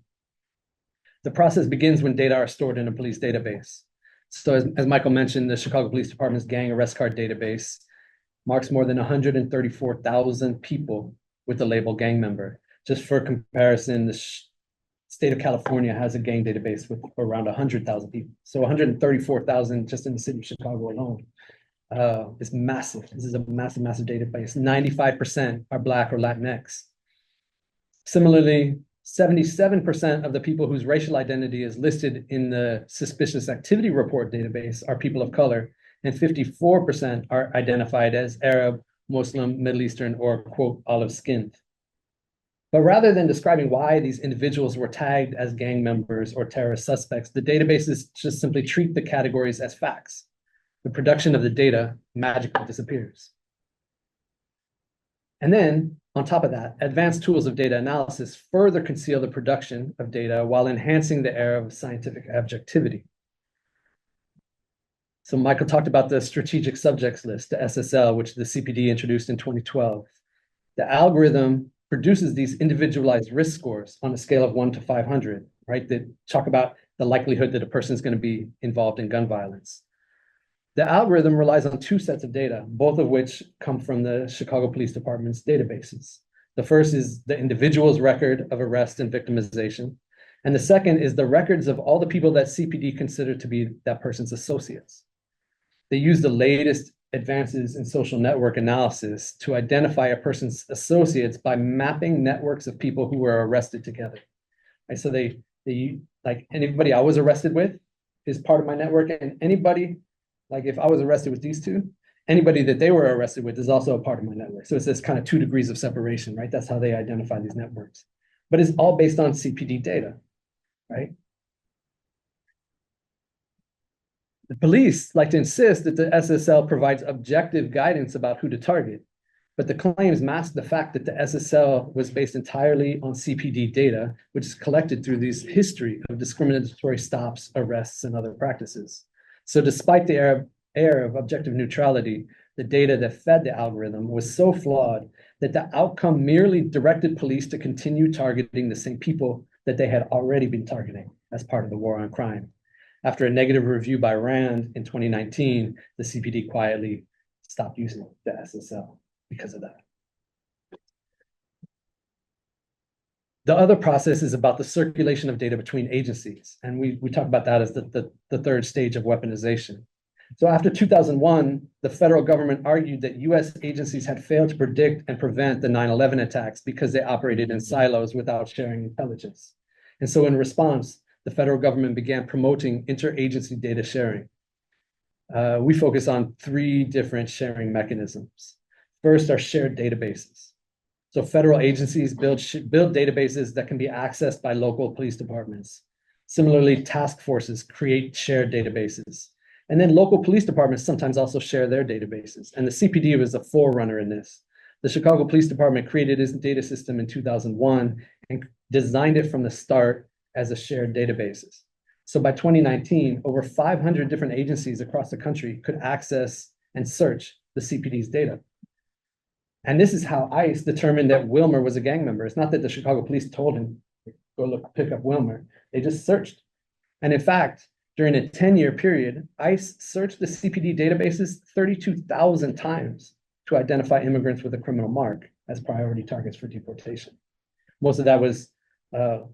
S2: The process begins when data are stored in a police database. So as Michael mentioned, the Chicago Police Department's gang arrest card database marks more than 134,000 people with the label gang member. Just for comparison, the state of California has a gang database with around 100,000 people. So 134,000 just in the city of Chicago alone. It's massive. This is a massive, massive database. 95% are Black or Latinx. Similarly, 77% of the people whose racial identity is listed in the suspicious activity report database are people of color, and 54% are identified as Arab, Muslim, Middle Eastern, or quote, olive-skinned. But rather than describing why these individuals were tagged as gang members or terrorist suspects, the databases just simply treat the categories as facts. The production of the data magically disappears. And then, on top of that, advanced tools of data analysis further conceal the production of data while enhancing the air of scientific objectivity. So Michael talked about the strategic subjects list, the SSL, which the CPD introduced in 2012. The algorithm produces these individualized risk scores on a scale of 1 to 500, right? That talk about the likelihood that a person is going to be involved in gun violence. The algorithm relies on two sets of data, both of which come from the Chicago Police Department's databases. The first is the individual's record of arrest and victimization. And the second is the records of all the people that CPD consider to be that person's associates. They use the latest advances in social network analysis to identify a person's associates by mapping networks of people who were arrested together. Right? So they like anybody I was arrested with is part of my network, and anybody, like if I was arrested with these two, anybody that they were arrested with is also a part of my network. So it's this kind of 2 degrees of separation, right? That's how they identify these networks. But it's all based on CPD data, right? The police like to insist that the SSL provides objective guidance about who to target, but the claims mask the fact that the SSL was based entirely on CPD data, which is collected through this history of discriminatory stops, arrests, and other practices. So despite the air of objective neutrality, the data that fed the algorithm was so flawed that the outcome merely directed police to continue targeting the same people that they had already been targeting as part of the war on crime. After a negative review by RAND in 2019, the CPD quietly stopped using the SSL because of that. The other process is about the circulation of data between agencies. And we talk about that as the third stage of weaponization. So after 2001, the federal government argued that US agencies had failed to predict and prevent the 9/11 attacks because they operated in silos without sharing intelligence. And so in response, the federal government began promoting interagency data sharing. We focus on 3 different sharing mechanisms. First are shared databases. So federal agencies build databases that can be accessed by local police departments. Similarly, task forces create shared databases. And then local police departments sometimes also share their databases. And the CPD was a forerunner in this. The Chicago Police Department created its data system in 2001 and designed it from the start as a shared databases. So by 2019, over 500 different agencies across the country could access and search the CPD's data. And this is how ICE determined that Wilmer was a gang member. It's not that the Chicago police told him, go look, pick up Wilmer. They just searched. And in fact, during a 10-year period, ICE searched the CPD databases 32,000 times to identify immigrants with a criminal mark as priority targets for deportation. Most of that was under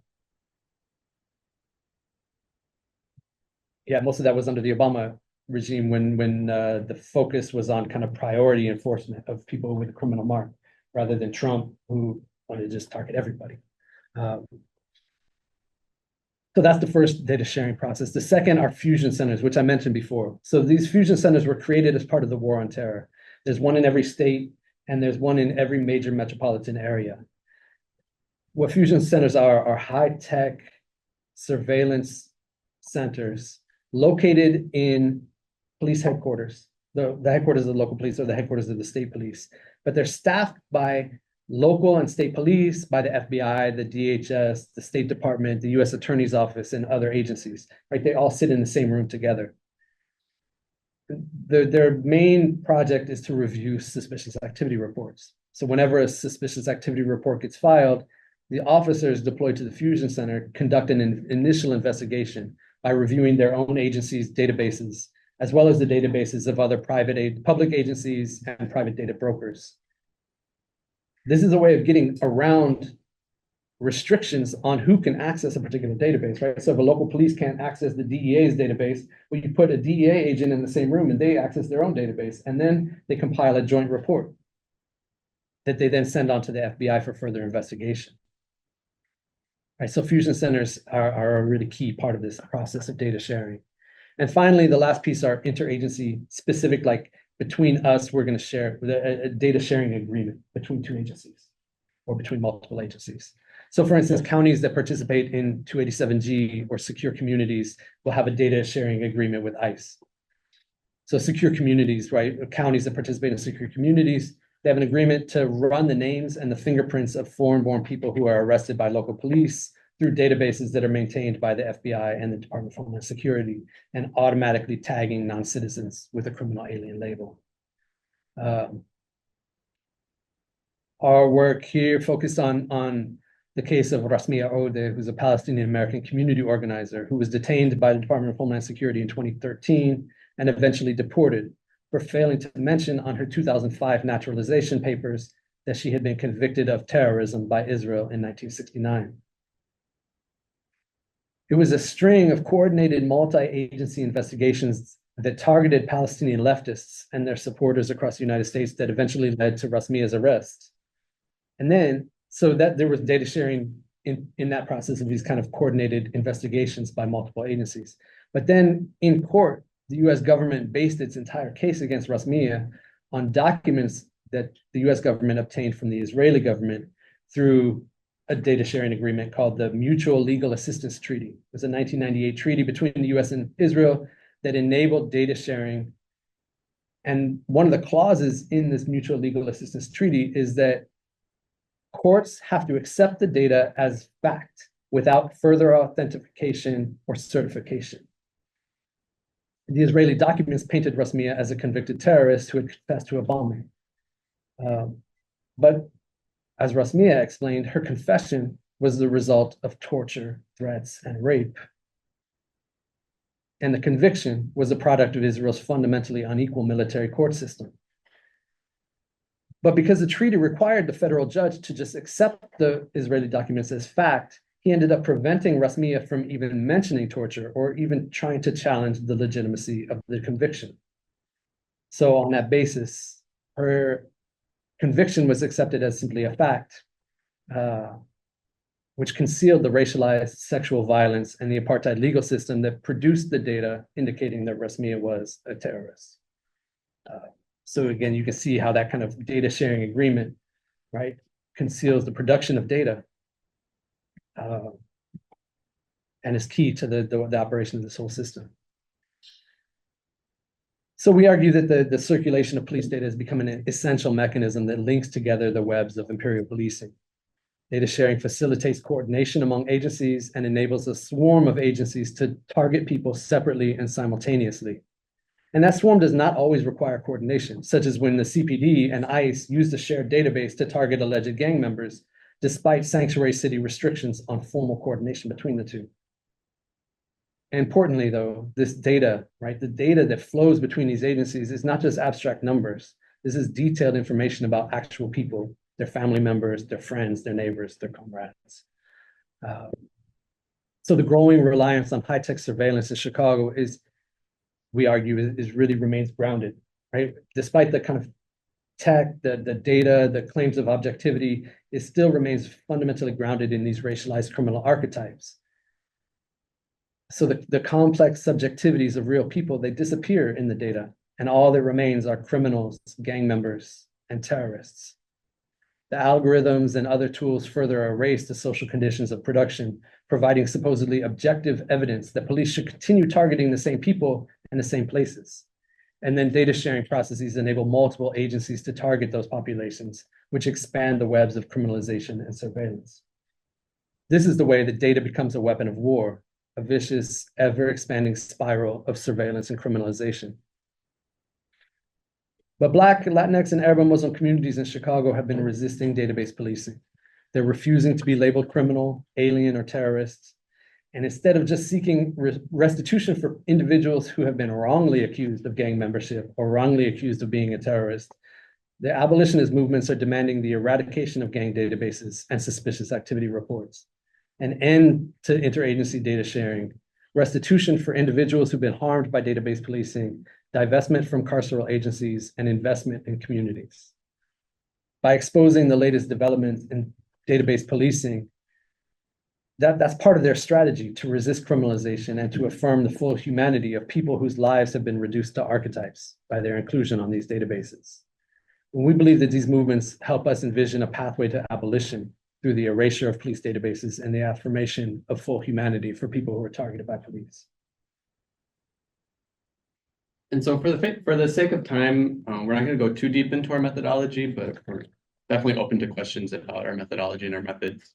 S2: the Obama regime when the focus was on kind of priority enforcement of people with a criminal mark, rather than Trump, who wanted to just target everybody. So that's the first data sharing process. The second are fusion centers, which I mentioned before. So these fusion centers were created as part of the war on terror. There's one in every state, and there's one in every major metropolitan area. What fusion centers are high-tech surveillance centers located in police headquarters. The headquarters of the local police or the headquarters of the state police, but they're staffed by local and state police, by the FBI, the DHS, the State Department, the U.S. Attorney's Office, and other agencies, right? They all sit in the same room together. Their main project is to review suspicious activity reports. So whenever a suspicious activity report gets filed, the officers deployed to the fusion center conduct an initial investigation by reviewing their own agency's databases, as well as the databases of other public agencies and private data brokers. This is a way of getting around restrictions on who can access a particular database, right? So if a local police can't access the DEA's database, well, you put a DEA agent in the same room and they access their own database, and then they compile a joint report that they then send on to the FBI for further investigation. Right, so fusion centers are a really key part of this process of data sharing. And finally, the last piece are interagency specific, like between us, we're going to share a data sharing agreement between two agencies or between multiple agencies. So for instance, counties that participate in 287G or secure communities will have a data sharing agreement with ICE. So secure communities, right? Counties that participate in secure communities, they have an agreement to run the names and the fingerprints of foreign-born people who are arrested by local police through databases that are maintained by the FBI and the Department of Homeland Security, and automatically tagging non-citizens with a criminal alien label. Our work here focused on the case of Rasmia Ode, who's a Palestinian-American community organizer who was detained by the Department of Homeland Security in 2013 and eventually deported for failing to mention on her 2005 naturalization papers that she had been convicted of terrorism by Israel in 1969. It was a string of coordinated multi-agency investigations that targeted Palestinian leftists and their supporters across the United States that eventually led to Rasmia's arrest. And then, so that there was data sharing in that process of these kind of coordinated investigations by multiple agencies. But then in court, the US government based its entire case against Rasmia on documents that the US government obtained from the Israeli government through a data sharing agreement called the Mutual Legal Assistance Treaty. It was a 1998 treaty between the US and Israel that enabled data sharing. And one of the clauses in this Mutual Legal Assistance Treaty is that courts have to accept the data as fact without further authentication or certification. The Israeli documents painted Rasmia as a convicted terrorist who had confessed to a bombing. But as Rasmia explained, her confession was the result of torture, threats, and rape. And the conviction was a product of Israel's fundamentally unequal military court system. But because the treaty required the federal judge to just accept the Israeli documents as fact, he ended up preventing Rasmia from even mentioning torture or even trying to challenge the legitimacy of the conviction. So on that basis, her conviction was accepted as simply a fact, which concealed the racialized sexual violence and the apartheid legal system that produced the data indicating that Rasmia was a terrorist. So again, you can see how that kind of data sharing agreement, right, conceals the production of data and is key to the operation of this whole system. So we argue that the circulation of police data has become an essential mechanism that links together the webs of imperial policing. Data sharing facilitates coordination among agencies and enables a swarm of agencies to target people separately and simultaneously. And that swarm does not always require coordination, such as when the CPD and ICE used a shared database to target alleged gang members, despite sanctuary city restrictions on formal coordination between the two. Importantly, though, this data, right, the data that flows between these agencies is not just abstract numbers. This is detailed information about actual people, their family members, their friends, their neighbors, their comrades. So the growing reliance on high-tech surveillance in Chicago is, we argue, is really remains grounded, right? Despite the kind of tech, the data, the claims of objectivity, it still remains fundamentally grounded in these racialized criminal archetypes. So the complex subjectivities of real people, they disappear in the data, and all that remains are criminals, gang members, and terrorists. The algorithms and other tools further erase the social conditions of production, providing supposedly objective evidence that police should continue targeting the same people in the same places. And then data sharing processes enable multiple agencies to target those populations, which expand the webs of criminalization and surveillance. This is the way that data becomes a weapon of war, a vicious, ever-expanding spiral of surveillance and criminalization. But Black, Latinx, and Arab and Muslim communities in Chicago have been resisting database policing. They're refusing to be labeled criminal, alien, or terrorists. And instead of just seeking restitution for individuals who have been wrongly accused of gang membership or wrongly accused of being a terrorist, the abolitionist movements are demanding the eradication of gang databases and suspicious activity reports, an end to interagency data sharing, restitution for individuals who've been harmed by database policing, divestment from carceral agencies, and investment in communities. By exposing the latest developments in database policing, that's part of their strategy to resist criminalization and to affirm the full humanity of people whose lives have been reduced to archetypes by their inclusion on these databases. And we believe that these movements help us envision a pathway to abolition through the erasure of police databases and the affirmation of full humanity for people who are targeted by police.
S3: And so for the sake of time, we're not going to go too deep into our methodology, but we're definitely open to questions about our methodology and our methods.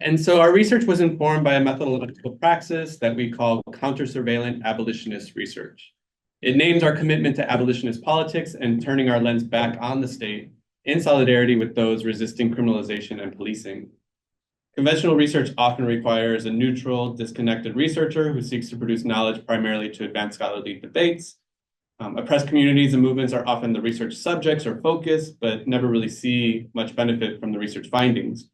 S3: And so our research was informed by a methodological praxis that we call counter-surveillance abolitionist research. It names our commitment to abolitionist politics and turning our lens back on the state in solidarity with those resisting criminalization and policing. Conventional research often requires a neutral, disconnected researcher who seeks to produce knowledge primarily to advance scholarly debates. Oppressed communities and movements are often the research subjects or focus, but never really see much benefit from the research findings.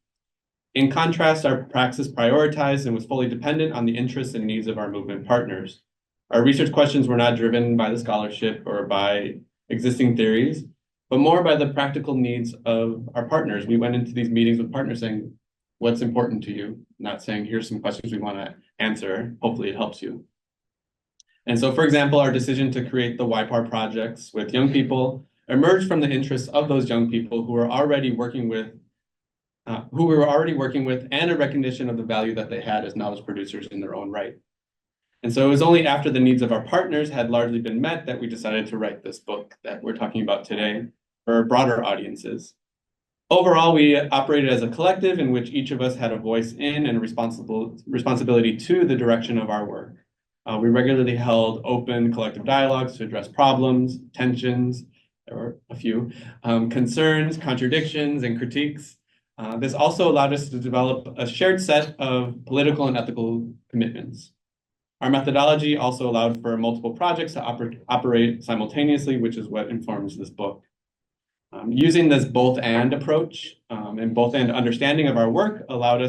S3: In contrast, our praxis prioritized and was fully dependent on the interests and needs of our movement partners. Our research questions were not driven by the scholarship or by existing theories, but more by the practical needs of our partners. We went into these meetings with partners saying, what's important to you? Not saying, here's some questions we want to answer. Hopefully it helps you. And so, for example, our decision to create the YPAR projects with young people emerged from the interests of those young people who were already working with and a recognition of the value that they had as knowledge producers in their own right. And so it was only after the needs of our partners had largely been met that we decided to write this book that we're talking about today for broader audiences. Overall, we operated as a collective in which each of us had a voice in and a responsibility to the direction of our work. We regularly held open collective dialogues to address problems, tensions, or a few, concerns, contradictions, and critiques. This also allowed us to develop a shared set of political and ethical commitments. Our methodology also allowed for multiple projects to operate simultaneously, which is what informs this book. Using this both and approach and both and understanding of our work allowed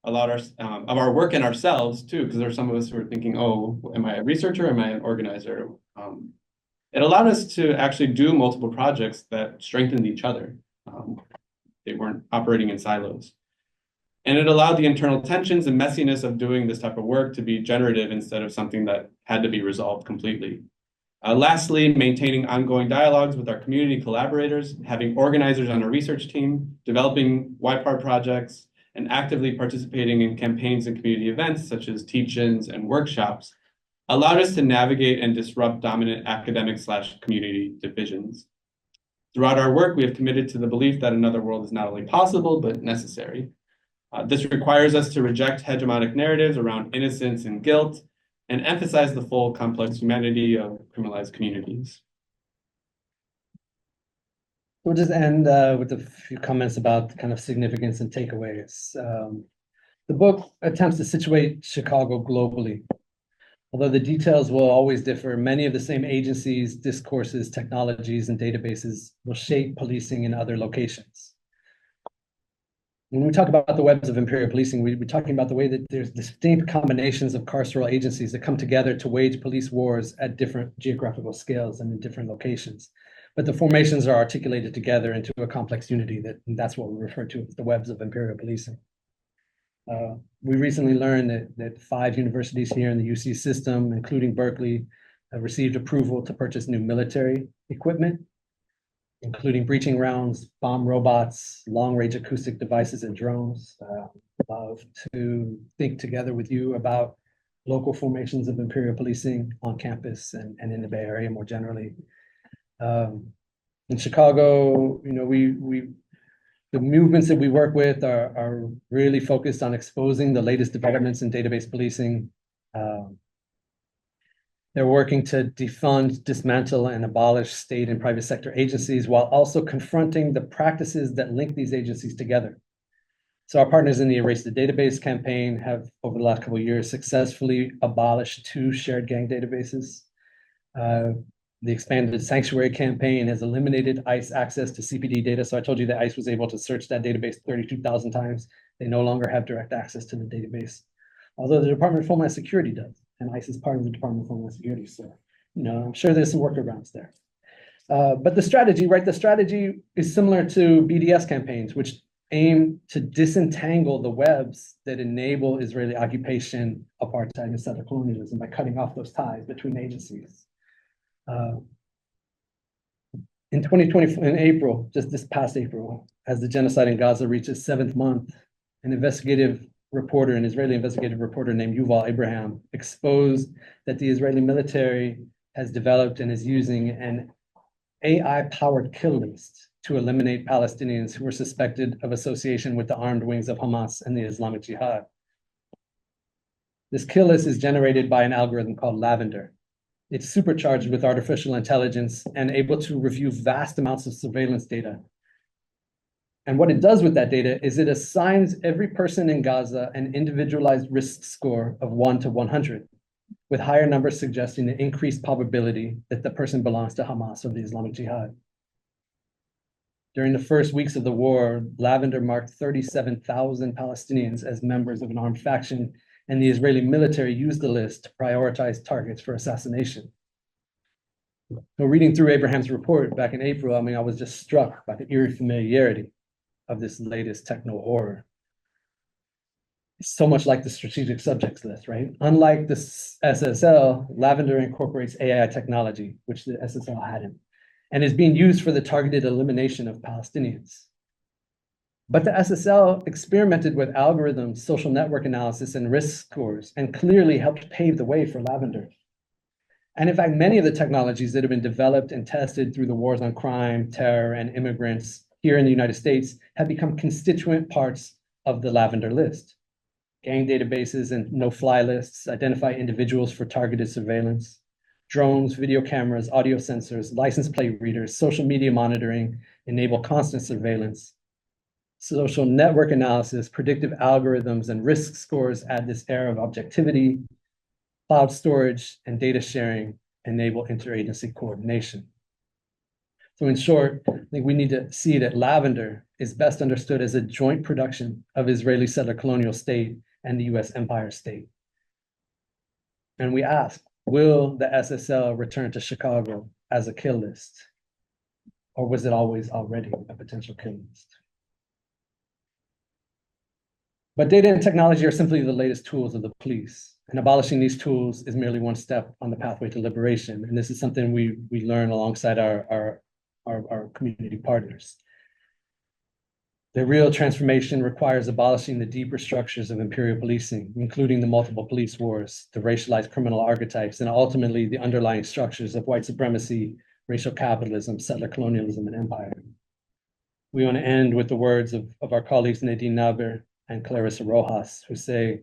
S3: our work and ourselves too, because there are some of us who are thinking, oh, am I a researcher? Am I an organizer? It allowed us to actually do multiple projects that strengthened each other. They weren't operating in silos. And it allowed the internal tensions and messiness of doing this type of work to be generative instead of something that had to be resolved completely. Lastly, maintaining ongoing dialogues with our community collaborators, having organizers on our research team, developing YPAR projects, and actively participating in campaigns and community events such as teach-ins and workshops allowed us to navigate and disrupt dominant academic/community divisions. Throughout our work, we have committed to the belief that another world is not only possible, but necessary. This requires us to reject hegemonic narratives around innocence and guilt and emphasize the full complex humanity of criminalized communities.
S2: We'll just end with a few comments about the kind of significance and takeaways. The book attempts to situate Chicago globally. Although the details will always differ, many of the same agencies, discourses, technologies, and databases will shape policing in other locations. When we talk about the webs of imperial policing, we're talking about the way that there's distinct combinations of carceral agencies that come together to wage police wars at different geographical scales and in different locations. But the formations are articulated together into a complex unity that's what we refer to as the webs of imperial policing. We recently learned that 5 universities here in the UC system, including Berkeley, have received approval to purchase new military equipment, including breaching rounds, bomb robots, long-range acoustic devices, and drones. Love to think together with you about local formations of imperial policing on campus and in the Bay Area more generally. In Chicago, the movements that we work with are really focused on exposing the latest developments in database policing. They're working to defund, dismantle, and abolish state and private sector agencies while also confronting the practices that link these agencies together. So our partners in the Erase the Database campaign have, over the last couple of years, successfully abolished 2 shared gang databases. The expanded Sanctuary campaign has eliminated ICE access to CPD data. So I told you that ICE was able to search that database 32,000 times. They no longer have direct access to the database, although the Department of Homeland Security does, and ICE is part of the Department of Homeland Security. So, I'm sure there's some workarounds there. But the strategy is similar to BDS campaigns, which aim to disentangle the webs that enable Israeli occupation, apartheid, and settler colonialism by cutting off those ties between agencies. In 2020, in April, just this past April, as the genocide in Gaza reached its 7th month, an Israeli investigative reporter named Yuval Abraham exposed that the Israeli military has developed and is using an AI-powered kill list to eliminate Palestinians who were suspected of association with the armed wings of Hamas and the Islamic Jihad. This kill list is generated by an algorithm called Lavender. It's supercharged with artificial intelligence and able to review vast amounts of surveillance data. And what it does with that data is it assigns every person in Gaza an individualized risk score of 1 to 100, with higher numbers suggesting the increased probability that the person belongs to Hamas or the Islamic Jihad. During the first weeks of the war, Lavender marked 37,000 Palestinians as members of an armed faction, and the Israeli military used the list to prioritize targets for assassination. So reading through Abraham's report back in April, I was just struck by the eerie familiarity of this latest techno horror. It's so much like the strategic subjects list, right? Unlike the SSL, Lavender incorporates AI technology, which the SSL hadn't, and is being used for the targeted elimination of Palestinians. But the SSL experimented with algorithms, social network analysis, and risk scores, and clearly helped pave the way for Lavender. And in fact, many of the technologies that have been developed and tested through the wars on crime, terror, and immigrants here in the United States have become constituent parts of the Lavender list. Gang databases and no-fly lists identify individuals for targeted surveillance. Drones, video cameras, audio sensors, license plate readers, social media monitoring enable constant surveillance. Social network analysis, predictive algorithms, and risk scores add this air of objectivity. Cloud storage and data sharing enable interagency coordination. So in short, I think we need to see that Lavender is best understood as a joint production of Israeli settler colonial state and the US empire state. And we ask, will the SSL return to Chicago as a kill list? Or was it always already a potential kill list? But data and technology are simply the latest tools of the police. And abolishing these tools is merely one step on the pathway to liberation. And this is something we learn alongside our community partners. The real transformation requires abolishing the deeper structures of imperial policing, including the multiple police wars, the racialized criminal archetypes, and ultimately the underlying structures of white supremacy, racial capitalism, settler colonialism, and empire. We want to end with the words of our colleagues Nadine Naber and Clarissa Rojas, who say,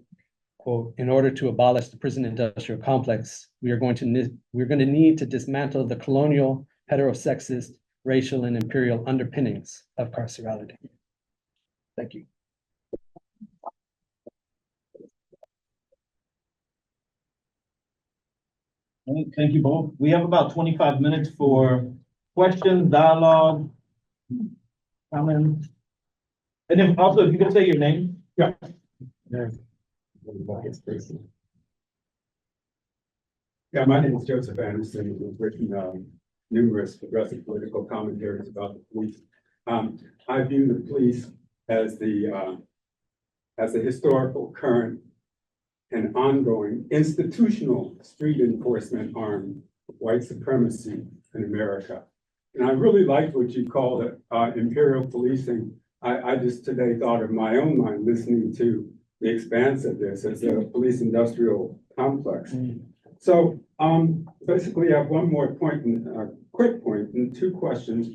S2: quote, in order to abolish the prison industrial complex, we're going to need to dismantle the colonial, heterosexist, racial, and imperial underpinnings of carcerality. Thank you.
S1: Thank you both. We have about 25 minutes for questions, dialogue, comments. And if also, if you could say your name.
S5: Yeah. Yeah, my name is Joseph Anderson. We've written numerous progressive political commentaries about the police. I view the police as the historical, current, and ongoing institutional street enforcement arm of white supremacy in America. And I really liked what you called it, Imperial Policing. I just today thought of my own mind listening to the expanse of this as a police industrial complex. So basically I have one more point, and quick point, and two questions.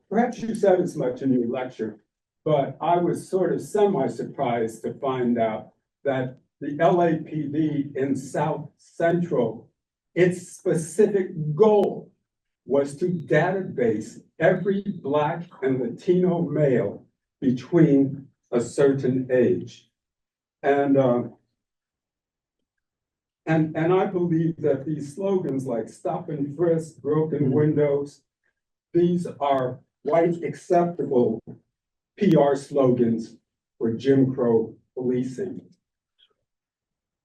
S5: Perhaps you said as much in your lecture, but I was sort of semi-surprised to find out that the LAPD in South Central, its specific goal was to database every Black and Latino male between a certain age. And I believe that these slogans like stop and frisk, broken windows, these are white acceptable PR slogans for Jim Crow policing.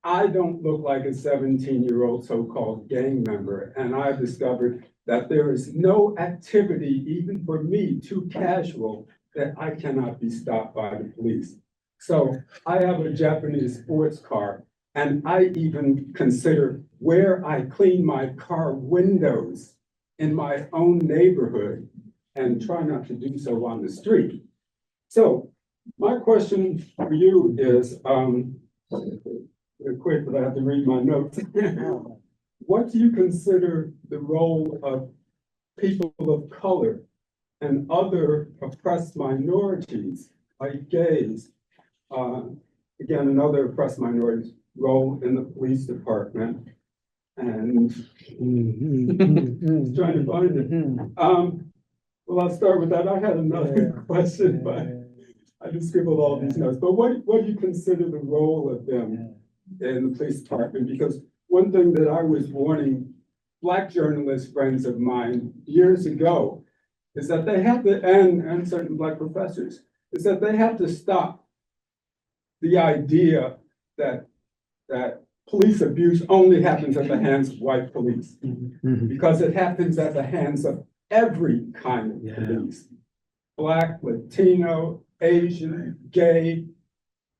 S5: I don't look like a 17-year-old so-called gang member, and I've discovered that there is no activity, even for me, too casual, that I cannot be stopped by the police. So I have a Japanese sports car, and I even consider where I clean my car windows in my own neighborhood and try not to do so on the street. So my question for you is, quick, but I have to read my notes. What do you consider the role of people of color and other oppressed minorities, like gays, again, another oppressed minorities, role in the police department? And trying to find it. Well, I'll start with that. I had another question, but I just scribbled all these notes. But what do you consider the role of them in the police department? Because one thing that I was warning Black journalist friends of mine years ago is that they have to, and certain Black professors, is that they have to stop the idea that police abuse only happens at the hands of white police, because it happens at the hands of every kind of police. Black, Latino, Asian, gay,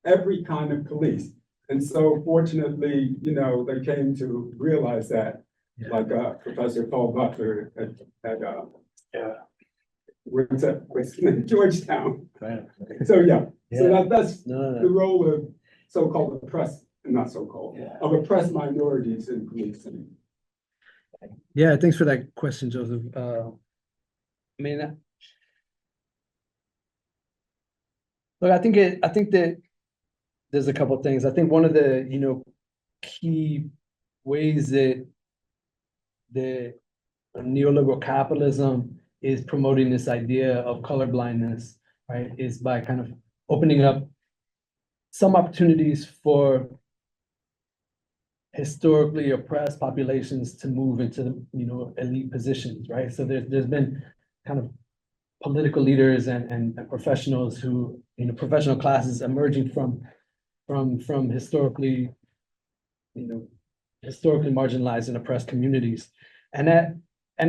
S5: every kind of police. And so fortunately, you know, they came to realize that, like Professor Paul Butler at where's that? Georgetown. So so that's the role of so-called oppressed, not so-called, of oppressed minorities in policing.
S2: Yeah, thanks for that question, Joseph. I mean, look, I think that there's a couple of things. I think one of the, key ways that the neoliberal capitalism is promoting this idea of colorblindness, right, is by kind of opening up some opportunities for historically oppressed populations to move into, elite positions, right? So there's been kind of political leaders and professionals who, professional classes emerging from historically, historically marginalized and oppressed communities. And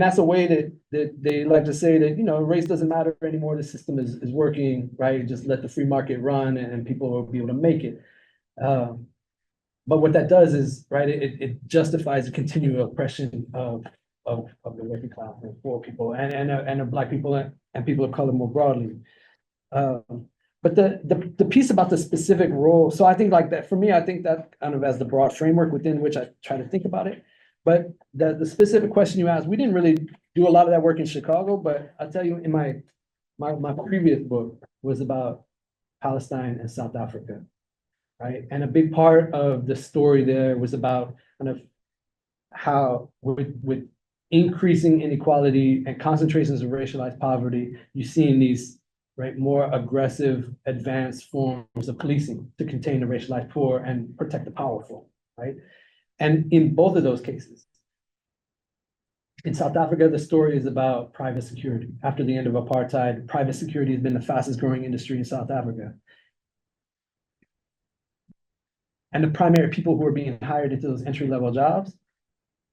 S2: that's a way that they like to say that, race doesn't matter anymore. The system is working, right? Just let the free market run and people will be able to make it. But what that does is, right, it justifies the continual oppression of the working class and poor people and of Black people and people of color more broadly. But the piece about the specific role, so I think like that, for me, I think that kind of as the broad framework within which I try to think about it. But the specific question you asked, we didn't really do a lot of that work in Chicago, but I'll tell you, in my previous book was about Palestine and South Africa, right? And a big part of the story there was about kind of how with increasing inequality and concentrations of racialized poverty, you're seeing these, right, more aggressive, advanced forms of policing to contain the racialized poor and protect the powerful, right? And in both of those cases, In South Africa, the story is about private security. After the end of apartheid, private security has been the fastest growing industry in South Africa. And the primary people who are being hired into those entry-level jobs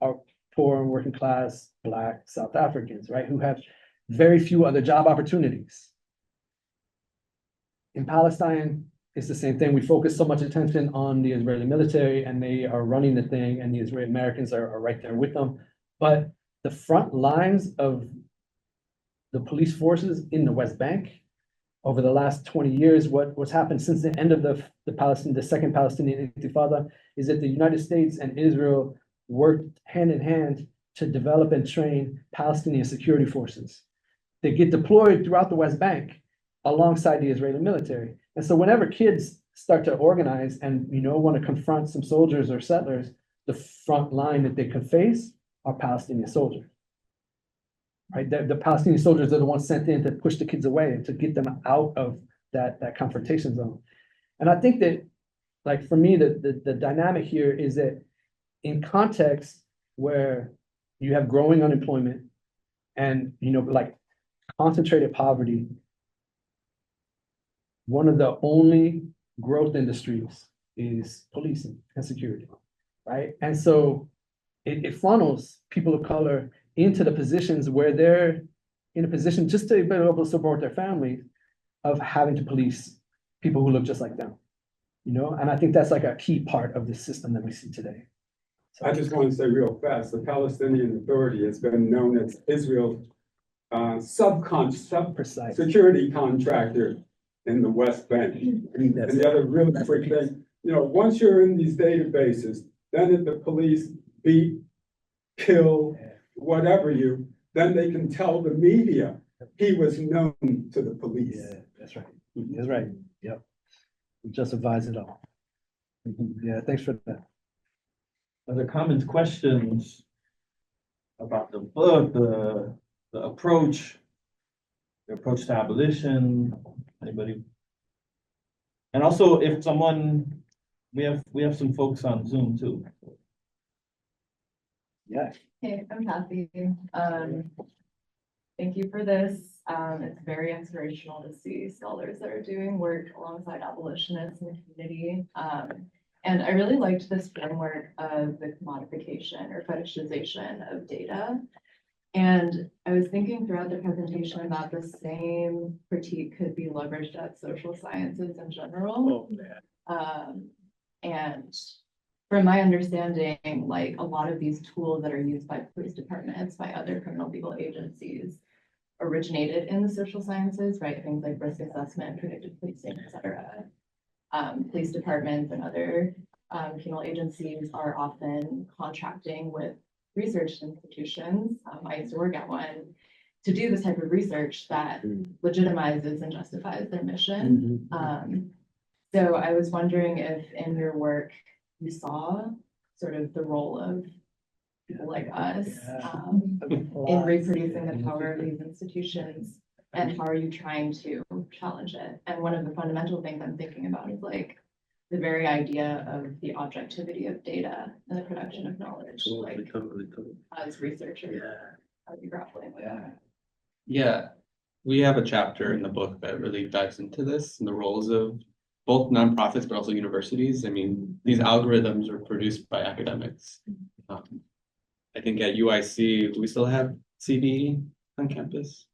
S2: are poor and working class Black South Africans, right? Who have very few other job opportunities. In Palestine, it's the same thing. We focus so much attention on the Israeli military and they are running the thing and the Israeli Americans are right there with them. But the front lines of the police forces in the West Bank over the last 20 years, what's happened since the end of the second Palestinian Intifada is that the United States and Israel worked hand in hand to develop and train Palestinian security forces. They get deployed throughout the West Bank alongside the Israeli military. And so whenever kids start to organize and want to confront some soldiers or settlers, the front line that they could face are Palestinian soldiers. Right? The Palestinian soldiers are the ones sent in to push the kids away and to get them out of that confrontation zone. And I think that, like, for me, the dynamic here is that in context where you have growing unemployment and like concentrated poverty, one of the only growth industries is policing and security, right? And so it funnels people of color into the positions where they're in a position just to be able to support their families of having to police people who look just like them, And I think that's like a key part of the system that we see today.
S5: I just want to say real fast, the Palestinian Authority has been known as Israel's
S2: Precise.
S5: security contractor in the West Bank. And the other really quick thing, once you're in these databases, then if the police beat, kill, whatever then they can tell the media he was known to the police.
S2: Yeah, that's right. That's right. Yep. It justifies it all. Yeah, thanks for that.
S1: Other comments, questions about the book, the approach to abolition, anybody? And also if someone, we have some folks on Zoom too.
S2: Yeah.
S6: Hey, I'm Kathy. Thank you for this. It's very inspirational to see scholars that are doing work alongside abolitionists in the community. And I really liked this framework of the commodification or fetishization of data. And I was thinking throughout the presentation about the same critique could be leveraged at social sciences in general. And from my understanding, like a lot of these tools that are used by police departments, by other criminal legal agencies, originated in the social sciences, right? Things like risk assessment, predictive policing, et cetera. Police departments and other penal agencies are often contracting with research institutions. I used to work at one to do this type of research that legitimizes and justifies their mission. So I was wondering if in your work you saw sort of the role of people like us in reproducing the power of these institutions, and how are you trying to challenge it? And one of the fundamental things I'm thinking about is like the very idea of the objectivity of data and the production of knowledge. Like, as researchers, are you grappling with that?
S3: Yeah, we have a chapter in the book that really dives into this and the roles of both nonprofits, but also universities. I mean, these algorithms are produced by academics. I think at UIC, do we still have CVE on campus?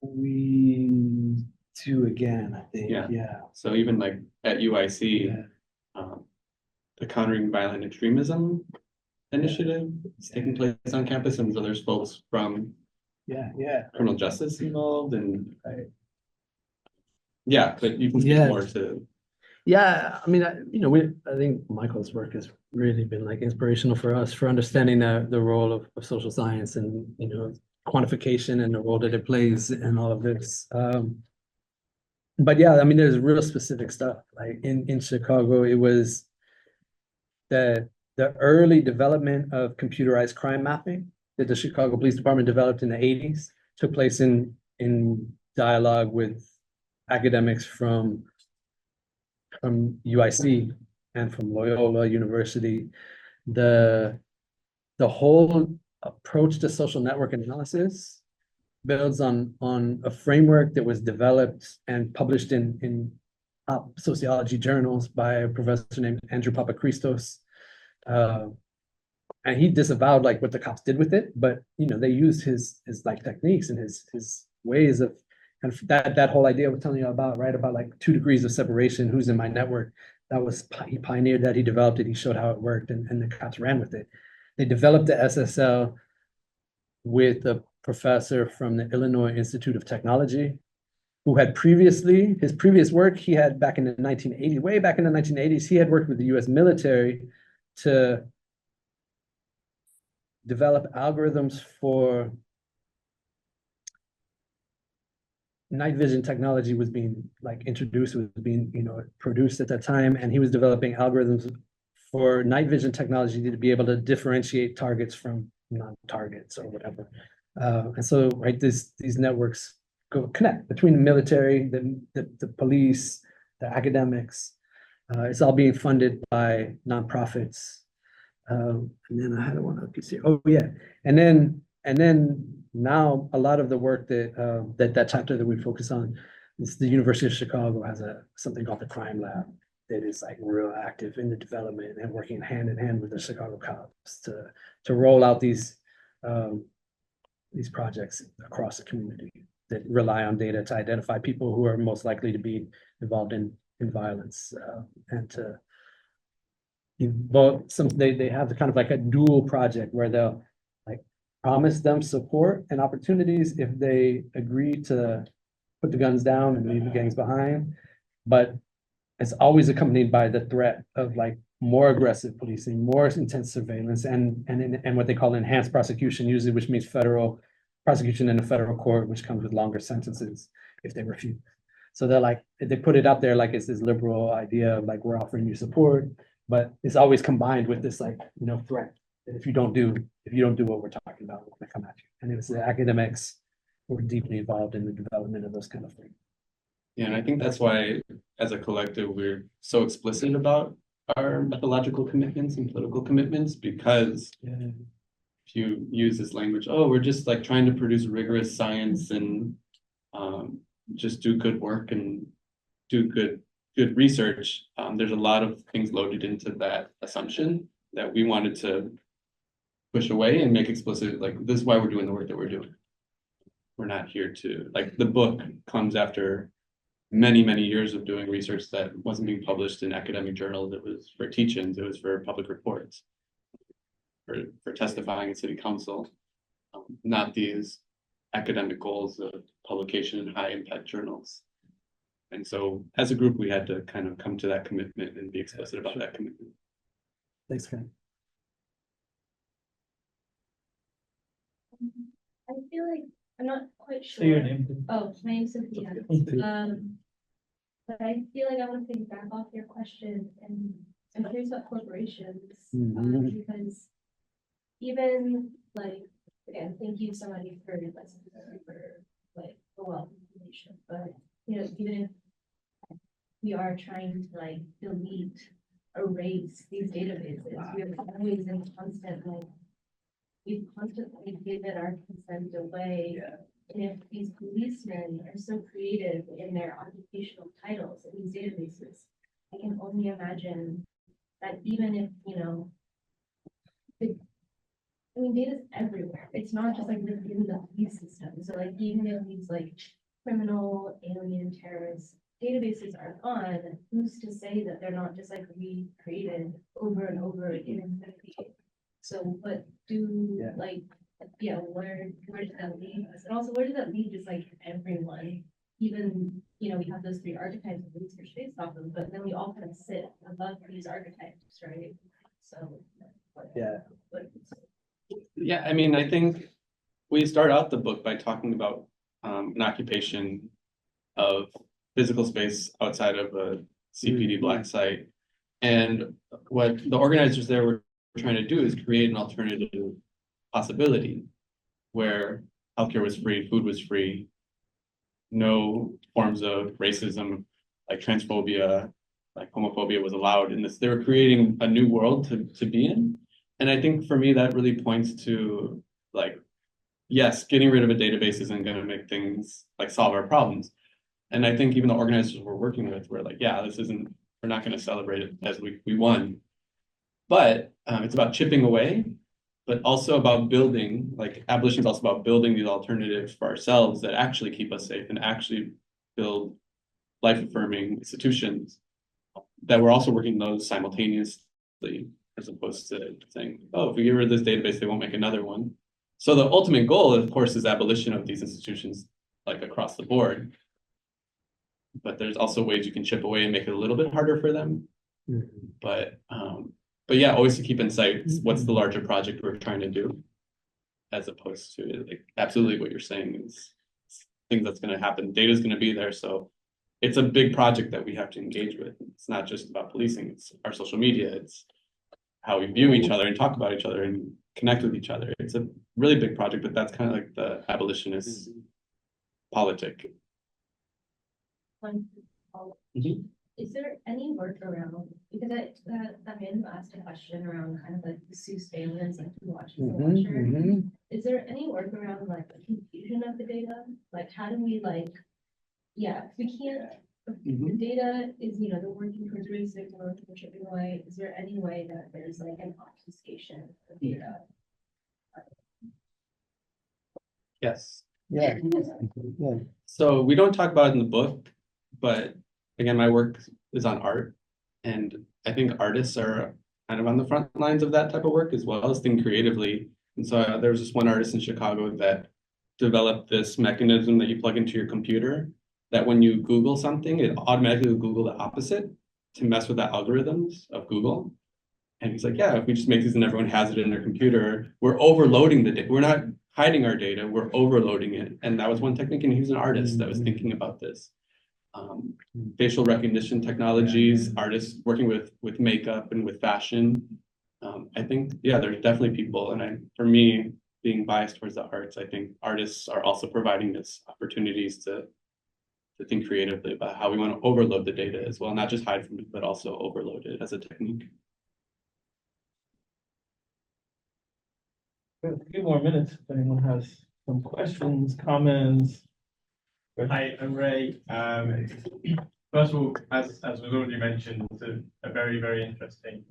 S2: We do again, I think. Yeah.
S3: So even like at UIC, the Countering Violent Extremism initiative is taking place on campus, and so there's folks from criminal justice involved, and but you can speak more to.
S2: Yeah, I mean, I think Michael's work has really been like inspirational for us for understanding the role of social science and quantification and the role that it plays in all of this. But yeah, I mean, there's real specific stuff. Like in Chicago, it was the early development of computerized crime mapping that the Chicago Police Department developed in the 80s took place in dialogue with academics from UIC and from Loyola University. The whole approach to social network analysis builds on a framework that was developed and published in top sociology journals by a professor named Andrew Papachristos. And he disavowed like what the cops did with it, but they used his like techniques and his ways of kind of that whole idea I was telling you about, right? About like 2 degrees of separation, who's in my network. That was, he pioneered that, he developed it, he showed how it worked, and the cops ran with it. They developed the SSL with a professor from the Illinois Institute of Technology, who had previously, his previous work, he had back in the 1980s, way back in the 1980s, he had worked with the US military to develop algorithms for night vision technology was being like introduced, was being, produced at that time. And he was developing algorithms for night vision technology to be able to differentiate targets from non-targets or whatever. And so, right, these networks connect between the military, the police, the academics. It's all being funded by nonprofits. And then I had one other piece here. Oh yeah, and then now a lot of the work that chapter that we focus on is the University of Chicago has something called the Crime Lab that is like real active in the development and working hand in hand with the Chicago cops to roll out these projects across the community that rely on data to identify people who are most likely to be involved in violence and to they have the kind of like a dual project where they'll like promise them support and opportunities if they agree to put the guns down and leave the gangs behind, but it's always accompanied by the threat of like more aggressive policing, more intense surveillance, and what they call enhanced prosecution, usually, which means federal prosecution in a federal court, which comes with longer sentences if they refuse. So they're like, they put it out there like it's this liberal idea of like, we're offering you support, but it's always combined with this like, threat that if you don't do what we're talking about, we're gonna come at you. And it was the academics who were deeply involved in the development of those kind of things.
S3: Yeah, and I think that's why, as a collective, we're so explicit about our methodological commitments and political commitments, because if you use this language, oh, we're just like trying to produce rigorous science and just do good work and do good research, there's a lot of things loaded into that assumption that we wanted to push away and make explicit, like, this is why we're doing the work that we're doing. We're not here to, like, the book comes after many, many years of doing research that wasn't being published in academic journals. It was for teach-ins, it was for public reports, for testifying in city council, not these academic goals of publication in high impact journals. And so as a group, we had to kind of come to that commitment and be explicit about that commitment.
S2: Thanks, Ken.
S7: I feel like I'm not quite sure.
S1: Say your name.
S7: Oh, my name's Sophia. But I feel like I want to back off your question, and I'm curious about corporations, because even like, again, thank you so much for like the wealth of information, but even if we are trying to like delete, erase these databases, we are always in constant like, we've constantly given our consent away. And if these policemen are so creative in their occupational titles in these databases, I can only imagine that even if, data's everywhere. It's not just like within the police system. So like, even if these like criminal, alien, terrorist databases are gone, who's to say that they're not just like recreated over and over again? So what do where does that lead us? And also, where does that lead just like everyone? Even, we have those 3 archetypes of research based off of, but then we all kind of sit above these archetypes, right? So
S3: Yeah, I mean, I think we start out the book by talking about an occupation of physical space outside of a CPD black site. And what the organizers there were trying to do is create an alternative possibility where healthcare was free, food was free, no forms of racism like transphobia, like homophobia was allowed in this. They were creating a new world to be in. And I think for me, that really points to like, yes, getting rid of a database isn't going to make things like solve our problems. And I think even the organizers we're working with were like, yeah, we're not going to celebrate it as we won. But it's about chipping away, but also about building, like abolition is also about building these alternatives for ourselves that actually keep us safe and actually build life-affirming institutions that we're also working those simultaneously, as opposed to saying, oh, if we get rid of this database, they won't make another one. So the ultimate goal, of course, is abolition of these institutions, like across the board. But there's also ways you can chip away and make it a little bit harder for them. But yeah, always to keep in sight what's the larger project we're trying to do, as opposed to like absolutely what you're saying is things that's going to happen. Data is going to be there, so it's a big project that we have to engage with. It's not just about policing; it's our social media. It's how we view each other and talk about each other and connect with each other. It's a really big project, but that's kind of like the abolitionist politic.
S7: Is there any workaround? Because that man asked a question around kind of like the surveillance and who watches the watcher. Is there any workaround like the confusion of the data? Like how do we like, yeah, we can't, the data is, you know, they're working towards racing or chipping away. Is there any way that there's like an obfuscation of data?
S3: Yes.
S2: Yeah.
S3: So we don't talk about it in the book, but again, my work is on art, and I think artists are kind of on the front lines of that type of work as well as thinking creatively. And so there was this one artist in Chicago that developed this mechanism that you plug into your computer that when you Google something, it automatically will Google the opposite to mess with the algorithms of Google. And he's like, yeah, if we just make this and everyone has it in their computer, we're overloading the data. We're not hiding our data, we're overloading it. And that was one technique, and he was an artist that was thinking about this. Facial recognition technologies, artists working with makeup and with fashion. I think, yeah, there's definitely people, and for me, being biased towards the arts, I think artists are also providing this opportunities to think creatively about how we want to overload the data as well, not just hide from it, but also overload it as a technique.
S1: A few more minutes if anyone has some questions, comments.
S8: Hi, I'm Ray. First of all, as was already mentioned, it's a very, very interesting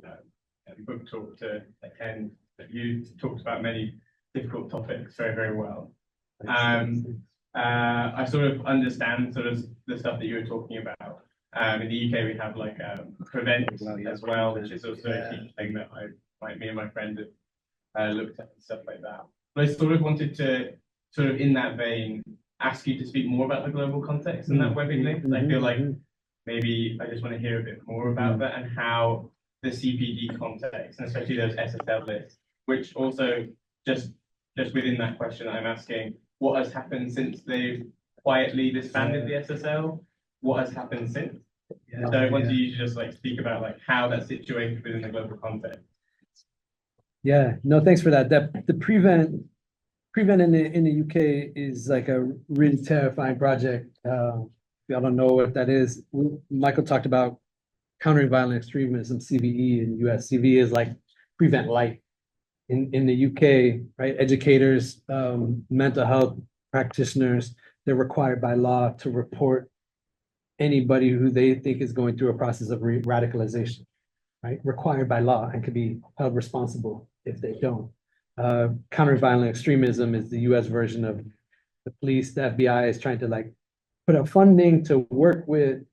S8: book talk to attend. You talked about many difficult topics very, very well. I sort of understand sort of the stuff that you were talking about. In the UK, we have like Prevent as well, which is also a key thing that me and my friend have looked at and stuff like that. But I sort of wanted to sort of in that vein ask you to speak more about the global context and that webbing link. I feel like maybe I just want to hear a bit more about that and how the CPD context, and especially those SSL lists, which also just within that question I'm asking, what has happened since they've quietly disbanded the SSL? What has happened since? So I want you to just like speak about like how that's situated within the global context.
S2: Yeah, no, thanks for that. The prevent in the UK is like a really terrifying project. If y'all don't know what that is, Michael talked about countering violent extremism, CVE in US. CVE is like Prevent Light in the UK, right? Educators, mental health practitioners, they're required by law to report anybody who they think is going through a process of radicalization, right? Required by law and could be held responsible if they don't. Countering violent extremism is the US version of the police. The FBI is trying to like put up funding to work with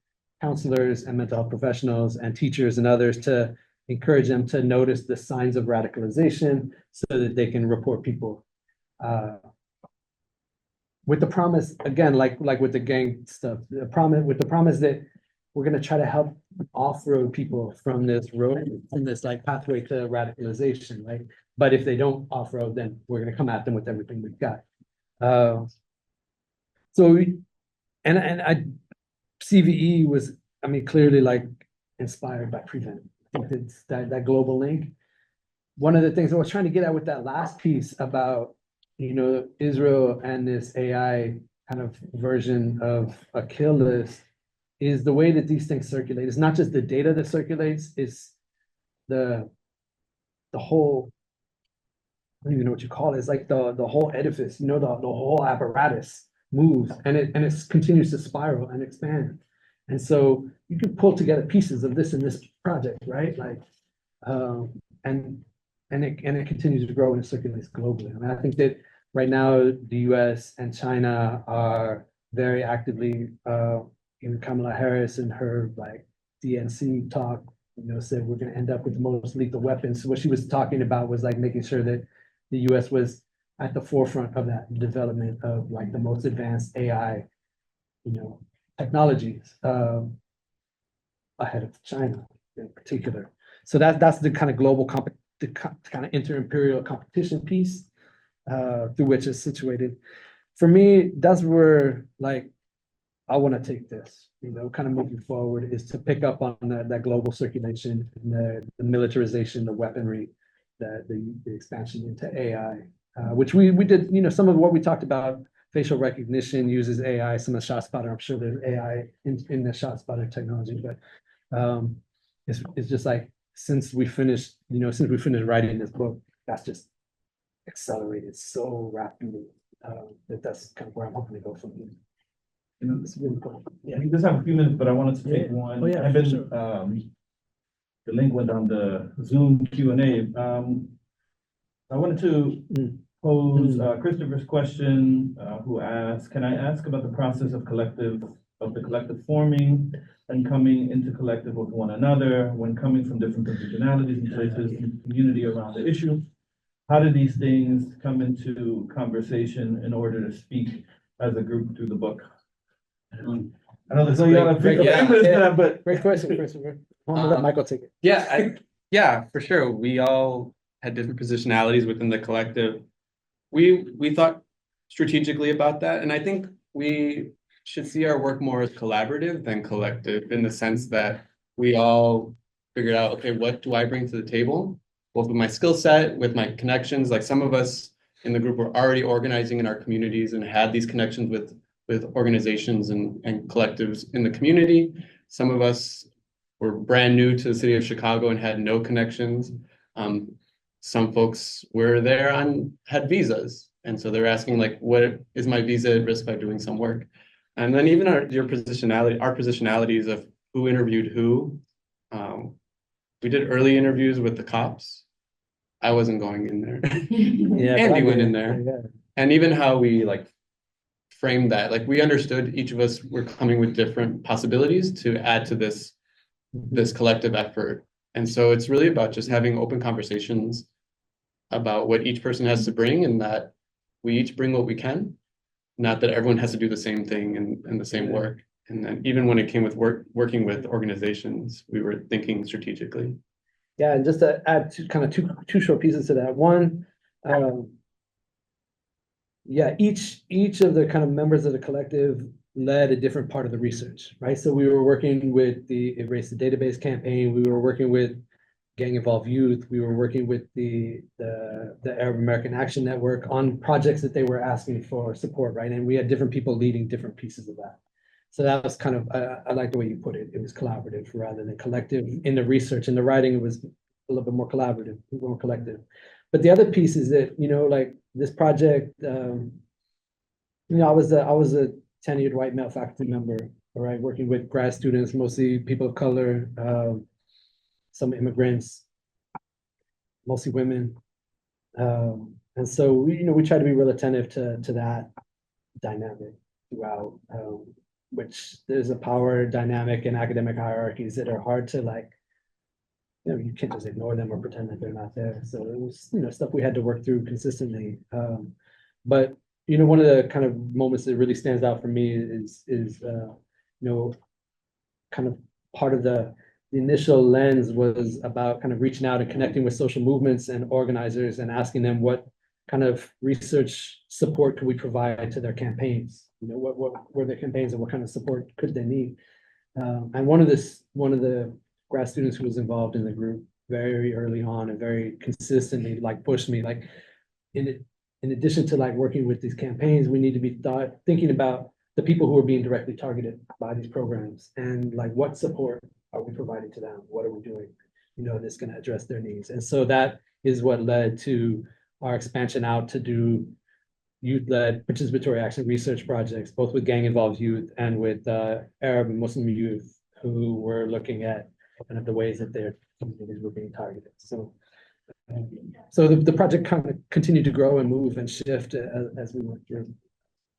S2: counselors and mental health professionals and teachers and others to encourage them to notice the signs of radicalization so that they can report people. With the promise, again, like with the gang stuff, the promise that we're going to try to help off-road people from this road, from this like pathway to radicalization, right? But if they don't off-road, then we're going to come at them with everything we've got. CVE was, I mean, clearly like inspired by Prevent. I think it's that global link. One of the things I was trying to get at with that last piece about, you know, Israel and this AI kind of version of a kill list is the way that these things circulate. It's not just the data that circulates, it's the whole don't even know what you call it. It's like the whole edifice, you know, the whole apparatus moves and it continues to spiral and expand. And so you can pull together pieces of this in this project, right? Like, and it continues to grow and it circulates globally. I mean, I think that right now the US and China are very actively, Kamala Harris and her like DNC talk, you know, said we're going to end up with the most lethal weapons. So what she was talking about was like making sure that the US was at the forefront of that development of like the most advanced AI, you know, technologies, ahead of China in particular. So that's the kind of global kind of inter-imperial competition piece, through which it's situated. For me, that's where like I want to take this, you know, kind of moving forward is to pick up on that global circulation and the militarization, the weaponry, the expansion into AI, which we did, you know, some of what we talked about, facial recognition uses AI, some of the ShotSpotter, I'm sure there's AI in the ShotSpotter technology, but it's just like, since we finished writing this book, that's just accelerated so rapidly, that's kind of where I'm hoping to go from here.
S1: You know,
S2: It's really cool. Yeah.
S1: we just have a few minutes, but I wanted to take
S2: Yeah.
S1: one.
S2: Oh, yeah,
S1: I've
S2: for
S1: been,
S2: sure.
S1: delinquent on the Zoom Q&A. I wanted to pose Christopher's question, who asked, can I ask about the process of the collective forming and coming into collective with one another when coming from different positionalities and places in community around the issue? How do these things come into conversation in order to speak as a group through the book? I know there's only a few minutes for that, but
S2: Great question, Christopher. I'm gonna let Michael take it.
S3: Yeah, for sure. We all had different positionalities within the collective. We thought strategically about that, and I think we should see our work more as collaborative than collective, in the sense that we all figured out, okay, what do I bring to the table, both with my skill set, with my connections. Like some of us in the group were already organizing in our communities and had these connections with organizations and collectives in the community. Some of us were brand new to the city of Chicago and had no connections. Some folks were there had visas. And so they're asking like, what is my visa at risk by doing some work? And then even our positionalities of who interviewed who. We did early interviews with the cops. I wasn't going in there.
S2: Yeah,
S3: Andy went in there. And even how we like framed that, like we understood each of us were coming with different possibilities to add to this collective effort. And so it's really about just having open conversations about what each person has to bring, and that we each bring what we can, not that everyone has to do the same thing and the same work. And then even when it came with working with organizations, we were thinking strategically.
S2: Yeah, and just to add two short pieces to that. One, each of the kind of members of the collective led a different part of the research, right? So we were working with the Erase the Database campaign, we were working with Gang Involved Youth, we were working with the Arab American Action Network on projects that they were asking for support, right? And we had different people leading different pieces of that. So that was kind of, I like the way you put it. It was collaborative rather than collective. In the research and the writing, it was a little bit more collaborative, more collective. But the other piece is that, you know, like this project, you know, I was a tenured white male faculty member, all right, working with grad students, mostly people of color, some immigrants, mostly women. And so we try to be real attentive to that dynamic throughout, which there's a power dynamic in academic hierarchies that are hard to like, you can't just ignore them or pretend that they're not there. So it was, stuff we had to work through consistently. But one of the kind of moments that really stands out for me is kind of part of the initial lens was about kind of reaching out and connecting with social movements and organizers and asking them what kind of research support could we provide to their campaigns? What were their campaigns and what kind of support could they need? And one of the grad students who was involved in the group very early on and very consistently like pushed me like in addition to like working with these campaigns, we need to be thinking about the people who are being directly targeted by these programs and like what support are we providing to them? What are we doing? That's going to address their needs. And so that is what led to our expansion out to do youth-led participatory action research projects, both with gang-involved youth and with Arab and Muslim youth who were looking at kind of the ways that their communities were being targeted. So the project kind of continued to grow and move and shift as we went through.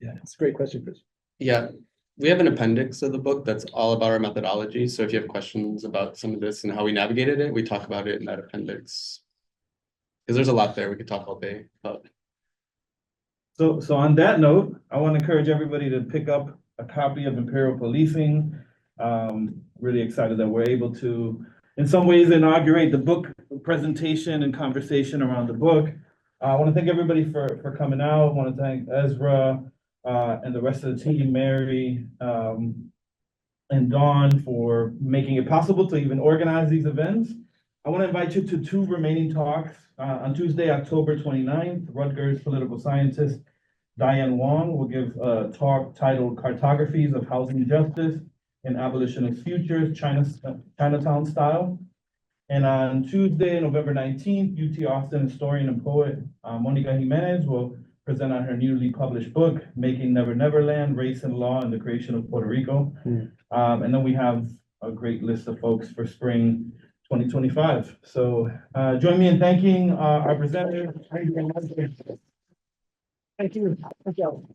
S2: Yeah, it's a great question, Chris.
S3: Yeah, we have an appendix of the book that's all about our methodology. So if you have questions about some of this and how we navigated it, we talk about it in that appendix. Because there's a lot there we could talk all day about.
S1: So on that note, I want to encourage everybody to pick up a copy of Imperial Policing. Really excited that we're able to, in some ways, inaugurate the book presentation and conversation around the book. I want to thank everybody for coming out. I want to thank Ezra and the rest of the team, Mary and Dawn, for making it possible to even organize these events. I want to invite you to 2 remaining talks. On Tuesday, October 29th, Rutgers political scientist Diane Wong will give a talk titled Cartographies of Housing Justice and Abolitionist Futures, Chinatown Style. And on Tuesday, November 19th, UT Austin historian and poet Monica Jimenez will present on her newly published book, Making Never Neverland, Race and Law and the Creation of Puerto Rico. And then we have a great list of folks for spring 2025. So join me in thanking our presenters. Thank you. Thank you.